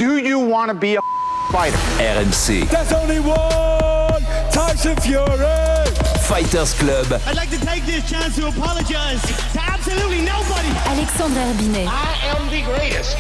Do you want to be a fighter? RMC. There's only one Tyson Fury. Fighters Club. I'd like to take this chance to apologize to absolutely nobody. Alexandre Herbinet. I am the greatest.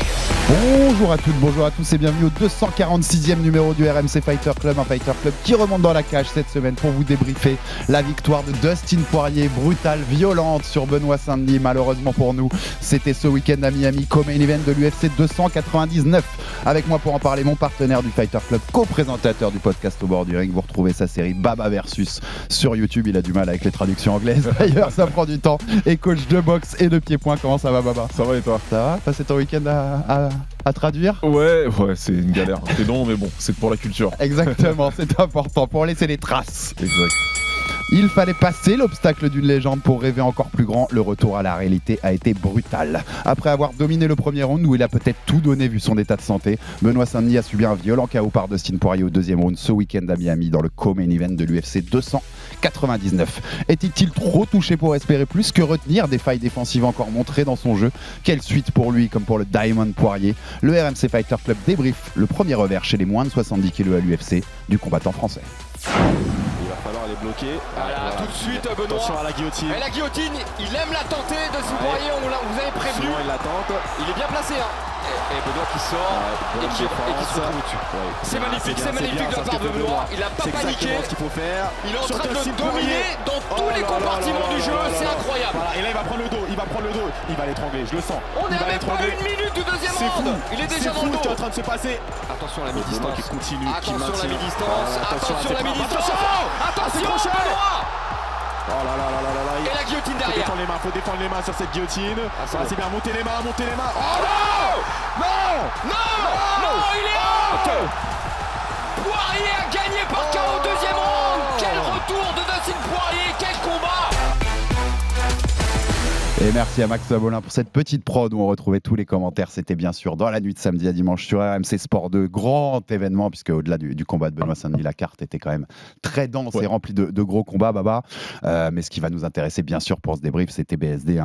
Bonjour à toutes, bonjour à tous et bienvenue au 246e numéro du RMC Fighter Club, un Fighter Club qui remonte dans la cage cette semaine pour vous débriefer la victoire de Dustin Poirier, brutale, violente sur Benoît Saint-Denis. Malheureusement pour nous, c'était ce week-end à Miami, co-main event de l'UFC 299. Avec moi pour en parler, mon partenaire du Fighter Club, co-présentateur du podcast Au bord du ring. Vous retrouvez sa série Baba Versus sur YouTube. Il a du mal avec les traductions anglaises, d'ailleurs ça prend du temps. Et coach de boxe et de pied-point, comment ça va Baba? Ça va et toi? Ça va? Passé ton week-end à traduire? Ouais, c'est une galère. C'est long, mais bon, c'est pour la culture. Exactement, c'est important pour laisser les traces. Exact. Il fallait passer l'obstacle d'une légende pour rêver encore plus grand. Le retour à la réalité a été brutal. Après avoir dominé le premier round où il a peut-être tout donné vu son état de santé, Benoît Saint-Denis a subi un violent KO par Dustin Poirier au deuxième round ce week-end à Miami dans le co-main event de l'UFC 299. Était-il trop touché pour espérer plus? Que retenir des failles défensives encore montrées dans son jeu? Quelle suite pour lui comme pour le Diamond Poirier? Le RMC Fighter Club débrief le premier revers chez les moins de 70 kg à l'UFC du combattant français. Il va falloir les bloquer. Voilà. Tout de suite, Benoît. Attention à la guillotine. Et la guillotine, il aime la tenter de Poirier, on vous avait prévenu. Sinon, il la tente. Il est bien placé. Et Benoît qui sort et qui se retrouve dessus. Ouais. C'est magnifique de la part de Benoît. Il n'a pas paniqué. Ce qu'il faut faire. Il est en train de le dominer dans tous les compartiments du jeu. C'est incroyable. Voilà. Et là, il va prendre le dos. Il va l'étrangler. Je le sens. On n'est même pas une minute du deuxième round. Il est déjà dans le dos. C'est en train de se passer. Attention à la mi-distance. Qui continue. Attention à la mi-distance. Attention à la mi-distance. Attention Benoît. Oh là là là là là là. Et la guillotine derrière. Faut défendre les mains sur cette guillotine. C'est bien, montez les mains. Oh non, il est out. Poirier a gagné par KO au deuxième round. Quel retour de Dustin Poirier, quel combat. Et merci à Max Sabolin pour cette petite prod où on retrouvait tous les commentaires. C'était bien sûr dans la nuit de samedi à dimanche sur RMC Sport 2. Grand événement, puisque au-delà du combat de Benoît Saint-Denis, la carte était quand même très dense et remplie de gros combats, Baba. Mais ce qui va nous intéresser, bien sûr, pour ce débrief, c'était BSD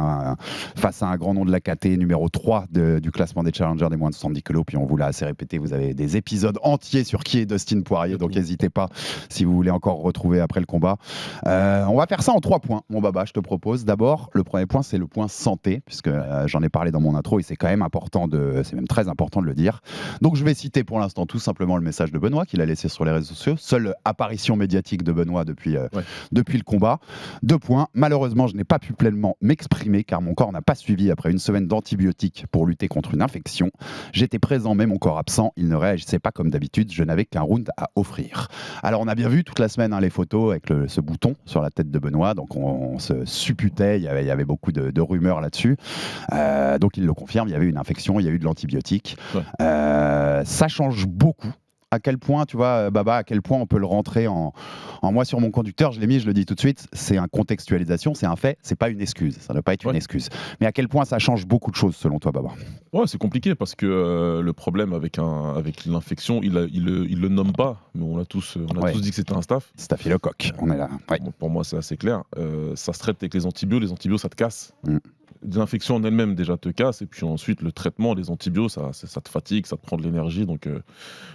face à un grand nom de la KT, numéro 3 du classement des challengers des moins de 70 kg. Puis on vous l'a assez répété, vous avez des épisodes entiers sur qui est Dustin Poirier. Donc n'hésitez pas si vous voulez encore retrouver après le combat. On va faire ça en 3 points, mon Baba, je te propose. D'abord, le premier point, c'est le point santé, puisque j'en ai parlé dans mon intro et c'est quand même important c'est même très important de le dire. Donc je vais citer pour l'instant tout simplement le message de Benoît qu'il a laissé sur les réseaux sociaux. Seule apparition médiatique de Benoît depuis le combat. 2 points. Malheureusement, je n'ai pas pu pleinement m'exprimer car mon corps n'a pas suivi après une semaine d'antibiotiques pour lutter contre une infection. J'étais présent mais mon corps absent. Il ne réagissait pas comme d'habitude. Je n'avais qu'un round à offrir. Alors on a bien vu toute la semaine les photos avec ce bouton sur la tête de Benoît. Donc on se supputait. Il y avait beaucoup de rumeurs là-dessus. Donc il le confirme, il y avait une infection, il y a eu de l'antibiotique. Ça change beaucoup. À quel point, tu vois, Baba, à quel point on peut le rentrer en moi sur mon conducteur, je l'ai mis, je le dis tout de suite, c'est une contextualisation, c'est un fait, c'est pas une excuse, ça ne doit pas être une excuse. Mais à quel point ça change beaucoup de choses selon toi, Baba? Ouais, c'est compliqué parce que le problème avec l'infection, il le nomme pas, mais on a tous dit que c'était un staphylocoque, on est là. Ouais. Bon, pour moi, c'est assez clair. Ça se traite avec les antibiotiques, ça te casse. L'infection en elle-même déjà te casse, et puis ensuite le traitement des antibiotiques, ça te fatigue, ça te prend de l'énergie, donc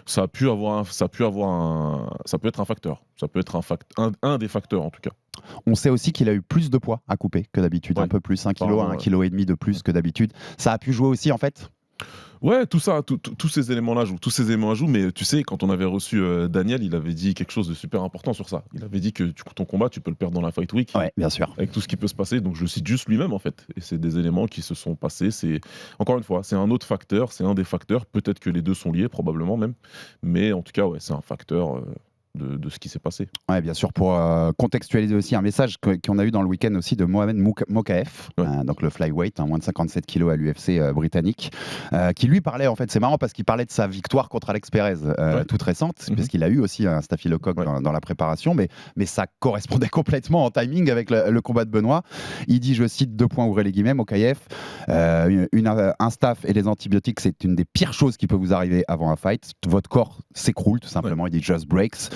ça peut être un facteur, ça peut être un des facteurs en tout cas. On sait aussi qu'il a eu plus de poids à couper que d'habitude, un peu plus, 1 kg à 1,5 kg de plus que d'habitude. Ça a pu jouer aussi en fait? Ouais, tout ça, tous ces éléments-là jouent, mais tu sais, quand on avait reçu Daniel, il avait dit quelque chose de super important sur ça. Il avait dit que ton combat, tu peux le perdre dans la Fight Week. Ouais, bien sûr. Avec tout ce qui peut se passer, donc je cite juste lui-même en fait. Et c'est des éléments qui se sont passés, encore une fois, c'est un autre facteur, c'est un des facteurs, peut-être que les deux sont liés, probablement même, mais en tout cas, ouais, c'est un facteur de ce qui s'est passé. Ouais, bien sûr, pour contextualiser aussi un message qu'on a eu dans le week-end aussi de Mohamed Mokaev, donc le flyweight, moins de 57 kg à l'UFC britannique, qui lui parlait, en fait, c'est marrant parce qu'il parlait de sa victoire contre Alex Perez, toute récente, parce qu'il a eu aussi un staphylocoque dans la préparation, mais ça correspondait complètement en timing avec le combat de Benoît. Il dit, je cite 2 points, ouvrez les guillemets, Mokaev, un staph et les antibiotiques, c'est une des pires choses qui peut vous arriver avant un fight. Votre corps s'écroule, tout simplement. Il dit, just breaks.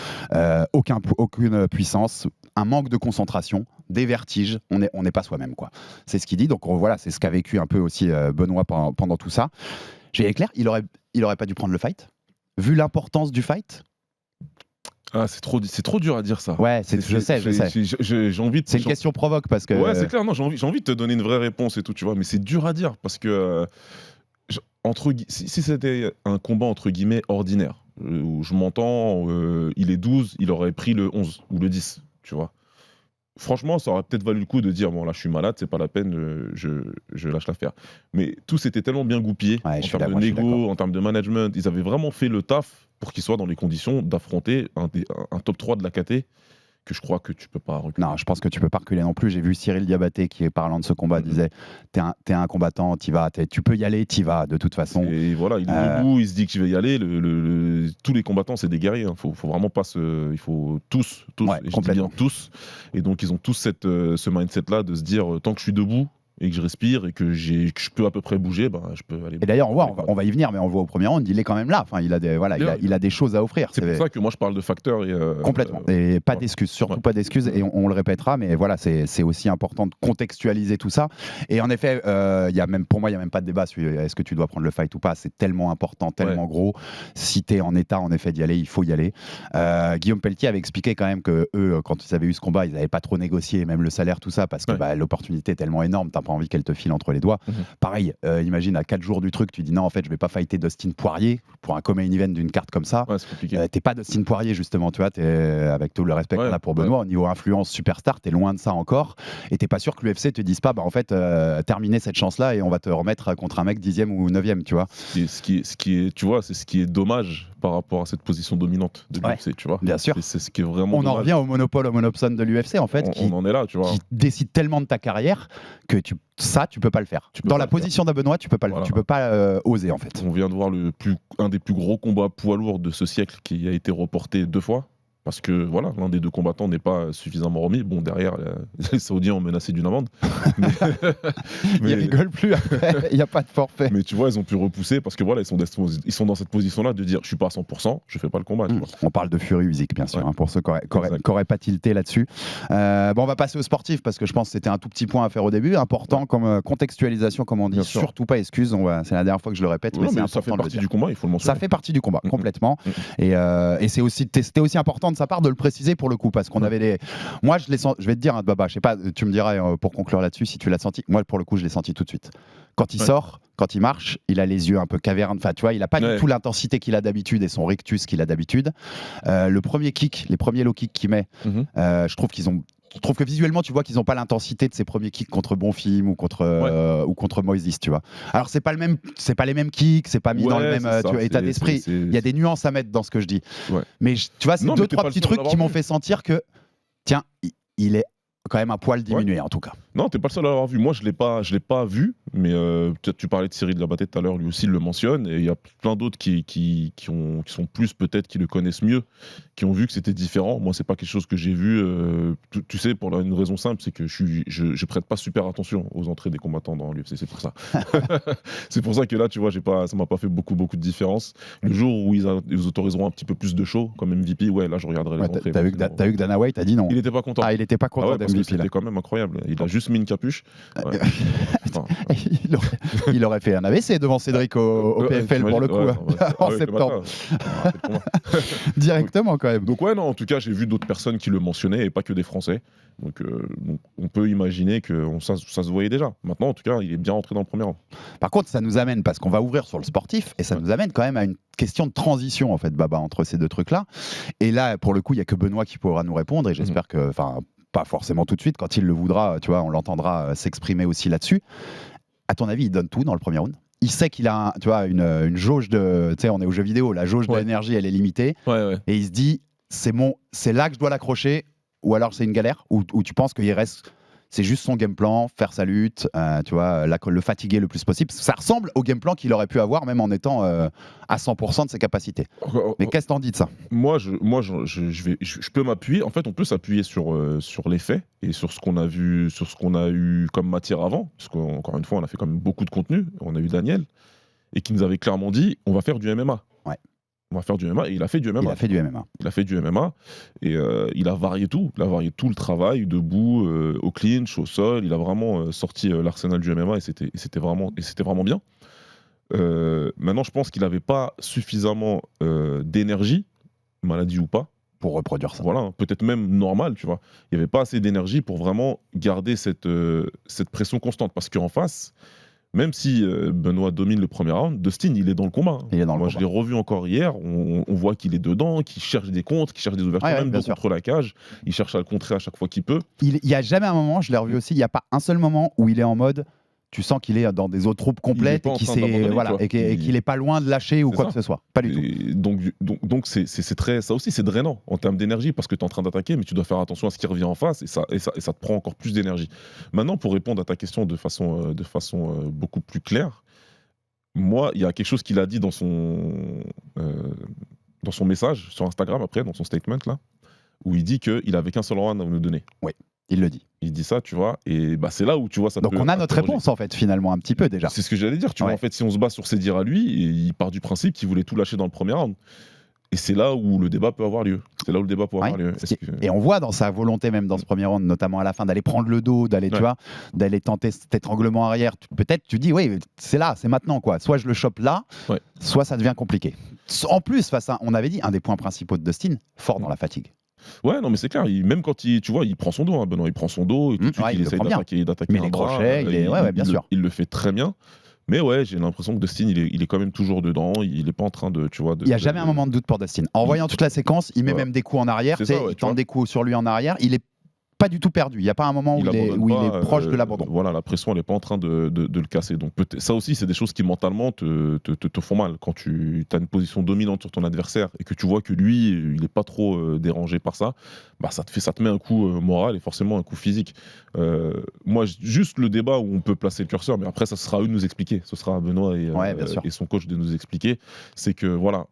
Aucune puissance, un manque de concentration, des vertiges, on n'est pas soi-même, quoi. C'est ce qu'il dit, donc voilà, c'est ce qu'a vécu un peu aussi Benoît pendant tout ça. Je vais être clair, il aurait pas dû prendre le fight, vu l'importance du fight. Ah, c'est trop dur à dire ça. Ouais, je sais. J'ai envie de. C'est une question provoque parce que. Ouais, c'est clair. Non, j'ai envie de te donner une vraie réponse et tout, tu vois. Mais c'est dur à dire parce que si c'était un combat entre guillemets ordinaire, où je m'entends, il est 12, il aurait pris le 11 ou le 10, tu vois. Franchement, ça aurait peut-être valu le coup de dire bon là je suis malade, c'est pas la peine, je lâche l'affaire. Mais tout s'était tellement bien goupillé en termes de négo, en termes de management, ils avaient vraiment fait le taf pour qu'ils soient dans les conditions d'affronter un top 3 de la KT que je crois que tu peux pas reculer. Non, je pense que tu peux pas reculer non plus. J'ai vu Cyril Diabaté qui, parlant de ce combat, disait t'es un combattant, tu peux y aller, t'y vas de toute façon. Et voilà, il est debout, il se dit que je vais y aller. Tous les combattants, c'est des guerriers. Faut vraiment pas il faut tous, ouais, et je dis bien tous. Et donc ils ont tous ce mindset-là de se dire tant que je suis debout et que je respire et que je peux à peu près bouger, je peux aller. Et d'ailleurs, on va y venir, mais on le voit au premier round, il est quand même là. Enfin, il a des choses à offrir. C'est pour ça que moi je parle de facteurs. Complètement. Et pas d'excuses, surtout pas d'excuses. Et on le répétera, mais voilà, c'est aussi important de contextualiser tout ça. Et en effet, pour moi, il n'y a même pas de débat sur est-ce que tu dois prendre le fight ou pas. C'est tellement important, tellement gros. Si tu es en état, en effet, d'y aller, il faut y aller. Guillaume Pelletier avait expliqué quand même que eux, quand ils avaient eu ce combat, ils n'avaient pas trop négocié, même le salaire, tout ça, parce que l'opportunité est tellement énorme. T'as pas envie qu'elle te file entre les doigts. Pareil, imagine à 4 jours du truc, tu dis non, en fait, je vais pas fighter Dustin Poirier pour un co-main event d'une carte comme ça. Ouais, c'est compliqué. T'es pas Dustin Poirier, justement, tu vois, avec tout le respect qu'on a pour Benoît, au niveau influence superstar, t'es loin de ça encore. Et t'es pas sûr que l'UFC te dise pas, en fait, terminer cette chance-là et on va te remettre contre un mec 10e ou 9e, tu vois. Ce qui est, tu vois, c'est ce qui est dommage par rapport à cette position dommante de l'UFC, tu vois. Bien sûr. C'est ce qui est vraiment dommage. En revient au monopole, au monopson de l'UFC, en fait, on en est là, tu vois. Qui décide tellement de ta carrière que tu peux pas le faire. Dans la position d'un Benoît, tu peux pas tu peux pas oser, en fait. On vient de voir un des plus gros combats poids lourds de ce siècle qui a été reporté 2 fois. Parce que voilà, l'un des 2 combattants n'est pas suffisamment remis. Bon, derrière, les Saoudiens ont menacé d'une amende. mais ils rigolent plus après, il n'y a pas de forfait. Mais tu vois, ils ont pu repousser parce que voilà, ils sont dans cette position-là de dire je suis pas à 100%, je fais pas le combat. Tu vois. On parle de Fury Usyk, bien sûr, pour ceux qui n'auraient pas tilté là-dessus. On va passer au sportif parce que je pense que c'était un tout petit point à faire au début. Important comme contextualisation, comme on dit, surtout pas excuse. C'est la dernière fois que je le répète, mais c'est important. Ça fait partie du combat, il faut le mentionner. Ça fait partie du combat, complètement. Et c'était aussi important de sa part de le préciser pour le coup parce qu'on avait des. Moi, je vais te dire, Baba, je sais pas, tu me diras pour conclure là-dessus si tu l'as senti. Moi, pour le coup, je l'ai senti tout de suite. Quand il sort, quand il marche, il a les yeux un peu cavernes. Enfin, tu vois, il a pas du tout l'intensité qu'il a d'habitude et son rictus qu'il a d'habitude. Le premier kick, les premiers low kicks qu'il met, je trouve que visuellement, tu vois qu'ils n'ont pas l'intensité de ses premiers kicks contre Bonfim ou contre Moises, tu vois. Alors c'est pas les mêmes kicks, c'est pas mis dans le même état d'esprit. Il y a des nuances à mettre dans ce que je dis. Mais tu vois, c'est 2-3 petits trucs qui m'ont fait sentir que tiens, il est quand même un poil diminué en tout cas. Non, t'es pas le seul à l'avoir vu. Moi, je l'ai pas vu, mais peut-être tu parlais de Cyril Diabaté tout à l'heure, lui aussi il le mentionne, et il y a plein d'autres qui sont plus peut-être qui le connaissent mieux, qui ont vu que c'était différent. Moi, c'est pas quelque chose que j'ai vu. Tu sais, pour une raison simple, c'est que je prête pas super attention aux entrées des combattants dans l'UFC. C'est pour ça. C'est pour ça que là, tu vois, ça m'a pas fait beaucoup de différence. Le jour où ils autoriseront un petit peu plus de show comme MVP, là, je regarderai les entrées. T'as vu que Dana White a dit non. Il était pas content. Il était pas content parce que c'était quand même incroyable. Il a juste mis une capuche. Il aurait fait un AVC devant Cédric au PFL pour le coup en septembre. Directement quand même. Donc non, en tout cas j'ai vu d'autres personnes qui le mentionnaient et pas que des Français. Donc on peut imaginer que ça se voyait déjà. Maintenant en tout cas il est bien rentré dans le premier rang. Par contre ça nous amène, parce qu'on va ouvrir sur le sportif, et ça nous amène quand même à une question de transition en fait, Baba, entre ces 2 trucs là. Et là pour le coup il n'y a que Benoît qui pourra nous répondre, et j'espère que pas forcément tout de suite, quand il le voudra, tu vois, on l'entendra s'exprimer aussi là-dessus. À ton avis, il donne tout dans le premier round? Il sait qu'il a une jauge de... Tu sais, on est au jeu vidéo, la jauge de l'énergie, elle est limitée. Et il se dit, c'est là que je dois l'accrocher, ou alors c'est une galère, ou tu penses qu'il reste... C'est juste son game plan, faire sa lutte, tu vois, le fatiguer le plus possible. Ça ressemble au game plan qu'il aurait pu avoir, même en étant à 100% de ses capacités. Mais qu'est-ce que t'en dis de ça? Moi, je peux m'appuyer. En fait, on peut s'appuyer sur les faits et sur ce qu'on a vu, sur ce qu'on a eu comme matière avant. Parce qu'encore une fois, on a fait quand même beaucoup de contenu. On a eu Daniel, et qui nous avait clairement dit on va faire du MMA. On va faire du MMA, et il a fait du MMA. Il a fait du MMA et il a varié tout. Il a varié tout le travail, debout, au clinch, au sol. Il a vraiment sorti l'arsenal du MMA, et c'était vraiment bien. Maintenant, je pense qu'il n'avait pas suffisamment d'énergie, maladie ou pas, pour reproduire ça. voilà, hein, peut-être même normal, tu vois. Il n'y avait pas assez d'énergie pour vraiment garder cette pression constante. Parce qu'en face, même si Benoît domine le premier round, Dustin, il est dans le combat. hein. Il est dans le Moi, combat. je l'ai revu encore hier. On voit qu'il est dedans, qu'il cherche des contres, qu'il cherche des ouvertures, Ouais, même bien de sûr. contre la cage. Il cherche à le contrer à chaque fois qu'il peut. Il n'y a jamais un moment, je l'ai revu aussi, il n'y a pas un seul moment où il est en mode. Tu sens qu'il est dans des autres troupes complètes pas et en qu'il train d'abandonner, tu vois. qu'il n'est pas loin de lâcher ou C'est quoi ça. que ce soit. Pas du tout. Et donc c'est très, ça aussi, c'est drainant en termes d'énergie parce que tu es en train d'attaquer, mais tu dois faire attention à ce qui revient en face et ça te prend encore plus d'énergie. Maintenant, pour répondre à ta question de façon beaucoup plus claire, moi, il y a quelque chose qu'il a dit dans son message sur Instagram après, dans son statement là, où il dit qu'il avait qu'un seul round à nous donner. Il le dit. Il dit ça, tu vois, et bah, c'est là où tu vois ça. Donc peut on a notre interroger. réponse en fait, finalement, un petit peu déjà. C'est ce que j'allais dire, tu Ouais. vois, en fait, si on se base sur ses dires à lui, il part du principe qu'il voulait tout lâcher dans le premier round. Et c'est là où le débat peut avoir lieu. C'est là où le débat peut avoir Ouais. lieu. Ce qui- Et on voit dans sa volonté même dans ce premier round, notamment à la fin, d'aller prendre le dos, d'aller, tu Ouais. vois, d'aller tenter cet étranglement arrière. Peut-être tu dis, oui, c'est là, c'est maintenant quoi. Soit je le chope là, Ouais. soit ça devient compliqué. En plus, face à, on avait dit, un des points principaux de Dustin, fort dans la fatigue. Ouais, non, mais c'est clair. Même quand tu vois, il prend son dos, hein, Benoît, il prend son dos et tout de suite, Ouais, il il le essaye prend bien. d'attaquer Mais un les bras, crochets, bien sûr. Il le fait très bien. Mais ouais, j'ai l'impression que Dustin, il est quand même toujours dedans. Il est pas en train de, tu vois. Il n'y a jamais un moment de doute pour Dustin. En voyant toute la séquence, il met Voilà. même des coups en arrière, C'est tu sais, ça, ouais, il tu vois. tente des coups sur lui en arrière. Il est pas du tout perdu. Il n'y a pas un moment où il est abandonne pas, proche de l'abandon. Voilà, la pression, elle n'est pas en train de le casser. Donc ça aussi, c'est des choses qui mentalement te font mal. Quand tu as une position dominante sur ton adversaire et que tu vois que lui, il n'est pas trop dérangé par ça, bah, ça te met un coup moral et forcément un coup physique. Moi, juste le débat où on peut placer le curseur, mais après, ça sera à eux de nous expliquer. Ce sera à Benoît Ouais, bien sûr. et son coach de nous expliquer. C'est que, voilà,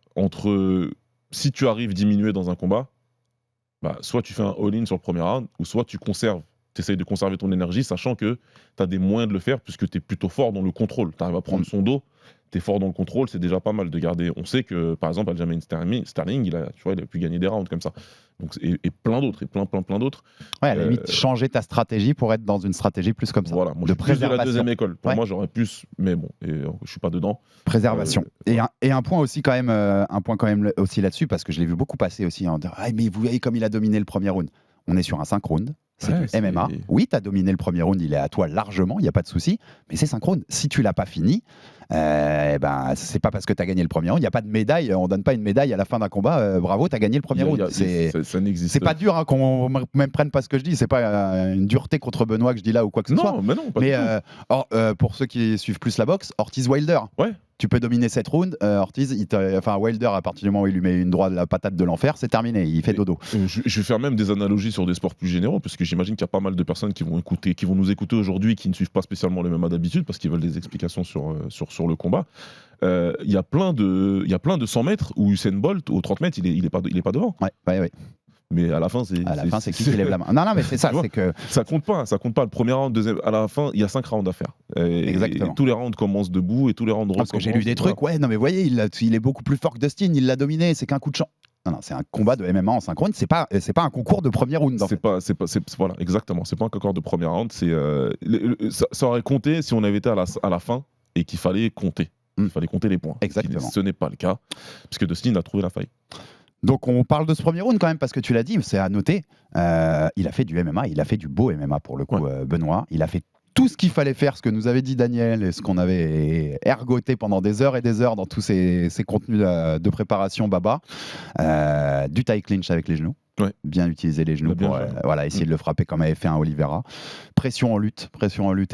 si tu arrives à diminuer dans un combat, bah, soit tu fais un all-in sur le premier round, ou soit tu essayes de conserver ton énergie, sachant que tu as des moyens de le faire, puisque tu es plutôt fort dans le contrôle. Tu arrives à prendre son dos, tu es fort dans le contrôle, c'est déjà pas mal de garder. On sait que, par exemple, Aljamain Sterling, il a pu gagner des rounds comme ça. Donc, et plein d'autres, et plein d'autres. Ouais, à la limite, changer ta stratégie pour être dans une stratégie plus comme ça. Voilà, moi, de je suis plus de la préservation. deuxième école. Pour Ouais. moi, j'aurais plus, mais bon, je suis pas dedans. Préservation. Et un point aussi quand même, aussi là-dessus, parce que je l'ai vu beaucoup passer aussi. En disant, ah, mais vous voyez comme il a dominé le premier round. On est sur un 5 rounds. C'est Ouais, du c'est- MMA. Oui, tu as dominé le premier round, il est à toi largement, il n'y a pas de souci. Mais c'est 5 rounds. Si tu l'as pas fini, c'est pas parce que tu as gagné le premier round. Il n'y a pas de médaille. On donne pas une médaille à la fin d'un combat. Bravo, tu as gagné le premier round. Ça n'existe C'est pas dur hein, qu'on même prenne pas ce que je dis. C'est pas une dureté contre Benoît que je dis là ou quoi que ce soit. Non, mais non, pas Mais du tout. pour ceux qui suivent plus la boxe, Ortiz Wilder. Ouais. Tu peux dominer cette round. Ortiz, Wilder, à partir du moment où il lui met une droite de la patate de l'enfer, c'est terminé. Il fait dodo. Je vais faire même des analogies sur des sports plus généraux, parce que j'imagine qu'il y a pas mal de personnes qui vont nous écouter aujourd'hui, qui ne suivent pas spécialement le MMA d'habitude, parce qu'ils veulent des explications sur le combat. Il y a plein de 100 mètres où Usain Bolt, aux 30 mètres, il est pas devant. Ouais. Mais à la fin, c'est qui lève la main. Non, mais c'est ça. C'est que ça compte pas. Le premier round, deuxième. À la fin, il y a 5 rounds à faire. Exactement. Et tous les rounds commencent debout et tous les rounds parce que j'ai lu des trucs. Ouais, non, mais voyez, il est beaucoup plus fort que Dustin. Il l'a dominé. C'est qu'un coup de champ. Non, c'est un combat de MMA en synchrone. C'est pas un concours de premier round. Voilà, exactement. C'est pas un concours de premier round. Ça aurait compté si on avait été à la fin et qu'il fallait compter. Il fallait compter les points. Exactement. Ce n'est pas le cas, puisque Dustin a trouvé la faille. Donc on parle de ce premier round quand même, parce que tu l'as dit, c'est à noter. Il a fait du MMA, il a fait du beau MMA pour le coup, Benoît. Il a fait tout ce qu'il fallait faire, ce que nous avait dit Daniel et ce qu'on avait ergoté pendant des heures et des heures dans tous ces contenus de préparation Baba. Du tie clinch avec les genoux. Ouais. Bien utiliser les genoux pour essayer de le frapper comme avait fait un Oliveira. Pression en lutte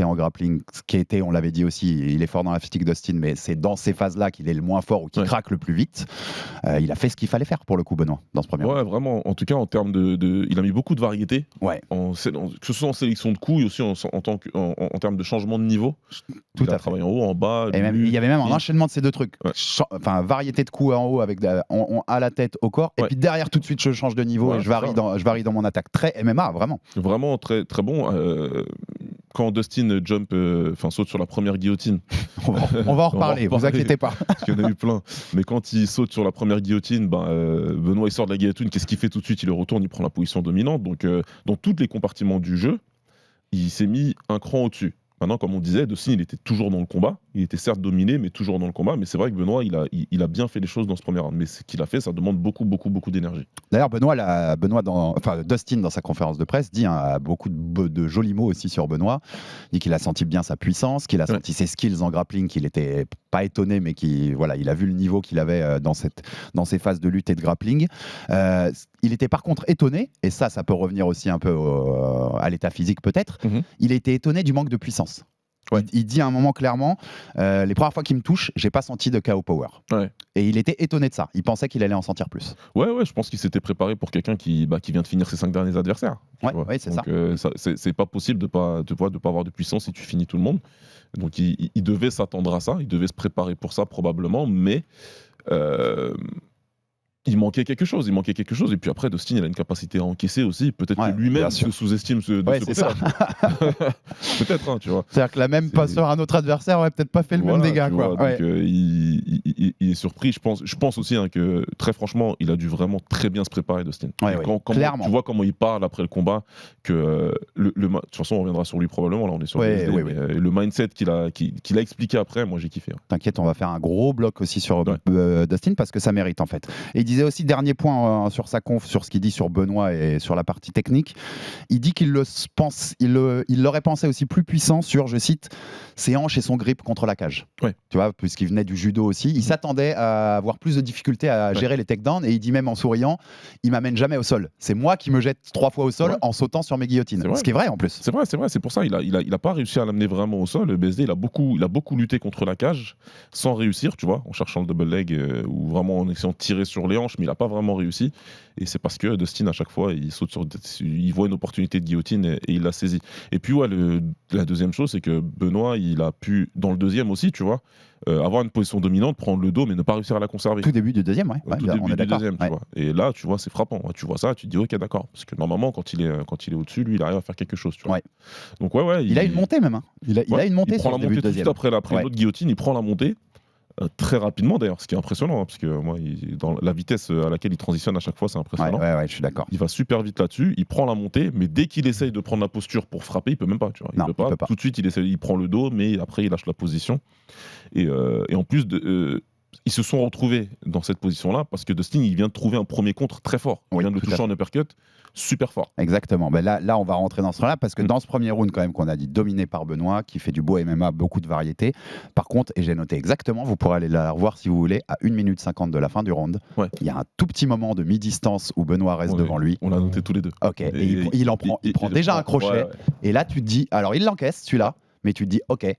et en grappling, ce qui était, on l'avait dit aussi, il est fort dans la fatigue d'Austin, mais c'est dans ces phases-là qu'il est le moins fort ou qu'il craque le plus vite. Il a fait ce qu'il fallait faire pour le coup, Benoît, dans ce premier round. Ouais, vraiment. En tout cas, en termes il a mis beaucoup de variété. Ouais. Que ce soit en sélection de coups et aussi en termes de changement de niveau. Tout il à a travaillé en haut, en bas. Et même, il y avait même un et- enchaînement de ces deux trucs. Ouais. Variété de coups en haut avec à la tête, au corps. Et puis derrière, tout de suite, je change de niveau et je varie dans mon attaque. Très MMA, vraiment. Vraiment très, très bon. Quand Dustin saute sur la première guillotine. On va en reparler, vous inquiétez pas. Parce qu'il y en a eu plein. Mais quand il saute sur la première guillotine, Benoît il sort de la guillotine, qu'est-ce qu'il fait tout de suite? Il le retourne, il prend la position dominante. Donc dans tous les compartiments du jeu, il s'est mis un cran au-dessus. Maintenant, comme on disait, Dustin il était toujours dans le combat, Il était certes dominé, mais toujours dans le combat. Mais c'est vrai que Benoît, il a bien fait les choses dans ce premier round. Mais ce qu'il a fait, ça demande beaucoup d'énergie. D'ailleurs, Dustin, dans sa conférence de presse, dit beaucoup de jolis mots aussi sur Benoît. Il dit qu'il a senti bien sa puissance, qu'il a senti ses skills en grappling, qu'il n'était pas étonné, mais il a vu le niveau qu'il avait dans ses phases de lutte et de grappling. Il était par contre étonné, et ça peut revenir aussi un peu à l'état physique peut-être, il a été étonné du manque de puissance. Ouais. Il dit à un moment clairement, les premières fois qu'il me touche, j'ai pas senti de KO power. Ouais. Et il était étonné de ça. Il pensait qu'il allait en sentir plus. Ouais, je pense qu'il s'était préparé pour quelqu'un qui vient de finir ses 5 derniers adversaires. Ouais, c'est ça. C'est pas possible de pas avoir de puissance si tu finis tout le monde. Donc il devait s'attendre à ça, il devait se préparer pour ça probablement, mais il manquait quelque chose. Et puis après, Dustin, il a une capacité à encaisser aussi. Peut-être que lui-même se sous-estime ce côté-là. Peut-être, hein, tu vois. C'est-à-dire que la même passeur à notre adversaire aurait peut-être pas fait le même dégât. Quoi. Donc, il est surpris. Je pense aussi que, très franchement, il a dû vraiment très bien se préparer, Dustin. Clairement. Tu vois comment il parle après le combat. Que de toute façon, on reviendra sur lui probablement. Là, on est sur le mindset qu'il a expliqué après, moi, j'ai kiffé. T'inquiète, on va faire un gros bloc aussi sur Dustin parce que ça mérite, en fait. Et il disait aussi, dernier point sur sa conf, sur ce qu'il dit sur Benoît et sur la partie technique, il dit qu'il l'aurait pensé aussi plus puissant sur, je cite, ses hanches et son grip contre la cage. Ouais. Tu vois, puisqu'il venait du judo aussi. Il s'attendait à avoir plus de difficultés à gérer les takedowns, et il dit même en souriant, il m'amène jamais au sol. C'est moi qui me jette 3 fois au sol en sautant sur mes guillotines. Ce qui est vrai en plus. C'est vrai. C'est pour ça il a pas réussi à l'amener vraiment au sol. Le BSD, il a beaucoup lutté contre la cage sans réussir, tu vois, en cherchant le double leg ou vraiment en essayant de tirer sur les hanches, mais il n'a pas vraiment réussi. Et c'est parce que Dustin, à chaque fois, il voit une opportunité de guillotine et il la saisit. Et puis, la deuxième chose, c'est que Benoît, il a pu, dans le deuxième aussi, tu vois, avoir une position dominante, prendre le dos, mais ne pas réussir à la conserver. Tout début du deuxième, tout début du deuxième, tu vois. Et là, tu vois, c'est frappant. Tu vois ça, tu te dis, ok, d'accord. Parce que normalement, quand il est au-dessus, lui, il arrive à faire quelque chose, tu vois. Donc, il a une montée même. Hein. Il a une montée sur le début du deuxième. Tout après l'autre guillotine, il prend la montée. Très rapidement d'ailleurs, ce qui est impressionnant, hein, parce que moi, dans la vitesse à laquelle il transitionne à chaque fois, c'est impressionnant. Ouais, je suis d'accord. Il va super vite là-dessus, il prend la montée, mais dès qu'il essaye de prendre la posture pour frapper, il peut même pas. Tu vois. Il peut pas. Tout de suite, il prend le dos, mais après, il lâche la position. Et en plus, ils se sont retrouvés dans cette position-là parce que Dustin, il vient de trouver un premier contre très fort. Il vient de le toucher en uppercut, super fort. Exactement. Ben là, on va rentrer dans ce round-là parce que dans ce premier round, quand même, qu'on a dit dominé par Benoît, qui fait du beau MMA, beaucoup de variété. Par contre, et j'ai noté exactement, vous pourrez aller la revoir si vous voulez, à 1 minute 50 de la fin du round, il y a un tout petit moment de mi-distance où Benoît reste devant lui. On l'a noté tous les deux. Ok. Et il prend déjà un crochet. Et là, tu te dis, alors il l'encaisse celui-là, mais tu te dis, ok.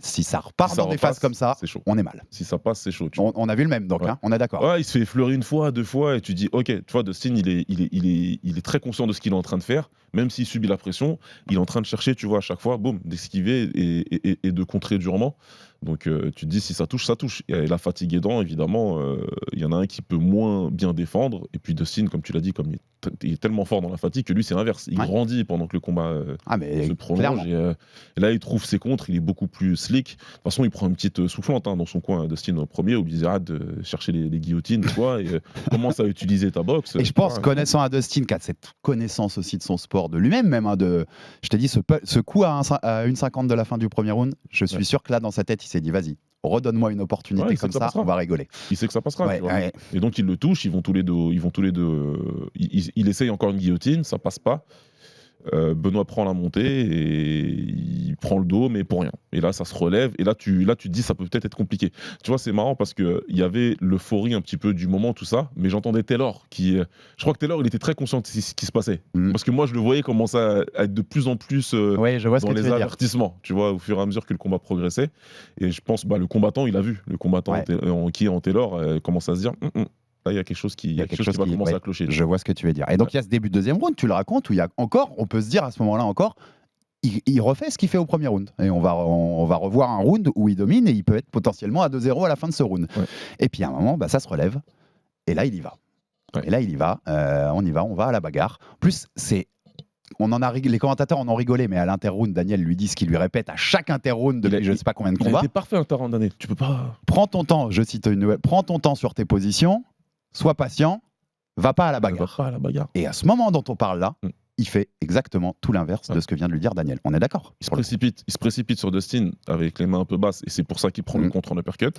Si ça repart dans des phases comme ça, on est mal. Si ça passe, c'est chaud. On a vu le même, donc hein, on est d'accord. Ouais, il se fait effleurer 1 fois, 2 fois, et tu dis, ok, tu vois, Dustin, il est très conscient de ce qu'il est en train de faire, même s'il subit la pression, il est en train de chercher, tu vois, à chaque fois, boum, d'esquiver et de contrer durement. Donc tu te dis, si ça touche, ça touche. Et la fatigue aidant, évidemment, il y en a un qui peut moins bien défendre, et puis Dustin, comme tu l'as dit, comme il est tellement fort dans la fatigue que lui, c'est l'inverse. Il grandit pendant que le combat se prolonge. Et là, il trouve ses contres, il est beaucoup plus slick. De toute façon, il prend une petite soufflante dans son coin, Dustin, au premier, où il dit arrête de chercher les guillotines, quoi, et commence à utiliser ta boxe. Et je pense, connaissant Dustin, qui a cette connaissance aussi de son sport, de lui-même, même, je t'ai dit, ce coup à 1,50 de la fin du premier round, je suis sûr que là, dans sa tête, il s'est dit vas-y, redonne-moi une opportunité comme ça, on va rigoler. Il sait que ça passera. Tu vois. Et donc il le touche, ils vont tous les deux. Il essaye encore une guillotine, ça passe pas. Benoît prend la montée et il prend le dos, mais pour rien. Et là, ça se relève. Et là, tu te dis, ça peut peut-être être compliqué. Tu vois, c'est marrant parce qu'il y avait l'euphorie un petit peu du moment, tout ça. Mais j'entendais Taylor je crois que Taylor, il était très conscient de ce qui se passait. Parce que moi, je le voyais commencer à être de plus en plus dans les avertissements. Tu vois, au fur et à mesure que le combat progressait. Et je pense, le combattant, il a vu. Le combattant qui est en Taylor commence à se dire. Là, il y a quelque chose qui va commencer à clocher. Je vois ce que tu veux dire. Et donc, il y a ce début de deuxième round, tu le racontes, où il y a encore, on peut se dire à ce moment-là encore, il refait ce qu'il fait au premier round. Et on va revoir un round où il domine et il peut être potentiellement à 2-0 à la fin de ce round. Ouais. Et puis, à un moment, ça se relève. Et là, il y va. Ouais. Et là, il y va. On y va, on va à la bagarre. Plus, les commentateurs en ont rigolé, mais à l'inter-round, Daniel lui dit ce qu'il lui répète à chaque inter-round depuis je ne sais pas combien de combats. Il était parfait inter-round, Daniel. Tu peux pas. Prends ton temps, je cite une nouvelle, prends ton temps sur tes positions. Sois patient, va pas à la bagarre. Va pas à la bagarre. Et à ce moment dont on parle là, il fait exactement tout l'inverse de ce que vient de lui dire Daniel. On est d'accord? Il se précipite sur Dustin avec les mains un peu basses, et c'est pour ça qu'il prend le contre en uppercut.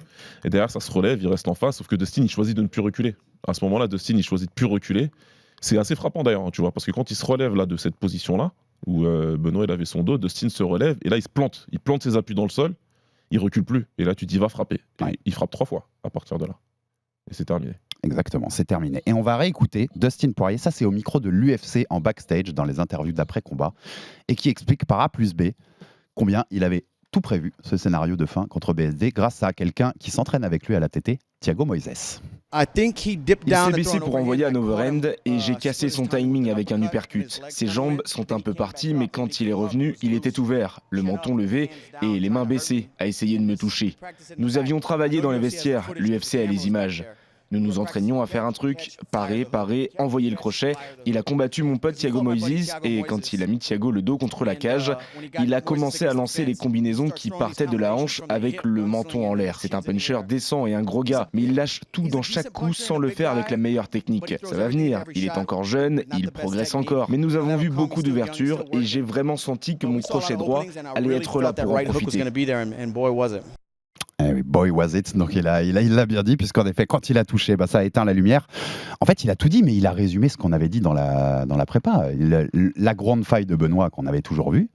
Et derrière, ça se relève, il reste en face, sauf que Dustin, il choisit de ne plus reculer. À ce moment-là, Dustin, il choisit de plus reculer. C'est assez frappant d'ailleurs, tu vois, parce que quand il se relève là de cette position-là, où Benoît il avait son dos, Dustin se relève, et là, il plante ses appuis dans le sol, il recule plus. Et là, tu te dis, va frapper. Et il frappe 3 fois à partir de là. Et c'est terminé. Exactement, c'est terminé. Et on va réécouter Dustin Poirier, ça c'est au micro de l'UFC en backstage dans les interviews d'après-combat, et qui explique par A plus B combien il avait tout prévu, ce scénario de fin contre BSD, grâce à quelqu'un qui s'entraîne avec lui à la TT, Thiago Moises. Il s'est baissé pour envoyer un overhand et j'ai cassé son timing avec un uppercut. Ses jambes sont un peu parties, mais quand il est revenu, il était ouvert, le menton levé et les mains baissées, à essayer de me toucher. Nous avions travaillé dans les vestiaires, l'UFC a les images. Nous nous entraînions à faire un truc, parer, envoyer le crochet. Il a combattu mon pote Thiago Moises et quand il a mis Thiago le dos contre la cage, il a commencé à lancer les combinaisons qui partaient de la hanche avec le menton en l'air. C'est un puncher décent et un gros gars, mais il lâche tout dans chaque coup sans le faire avec la meilleure technique. Ça va venir, il est encore jeune, il progresse encore. Mais nous avons vu beaucoup d'ouvertures et j'ai vraiment senti que mon crochet droit allait être là pour en profiter. Eh oui, boy was it, donc il l'a bien dit, puisqu'en effet, quand il a touché, ça a éteint la lumière. En fait, il a tout dit, mais il a résumé ce qu'on avait dit dans la prépa. La grande faille de Benoît qu'on avait toujours vue,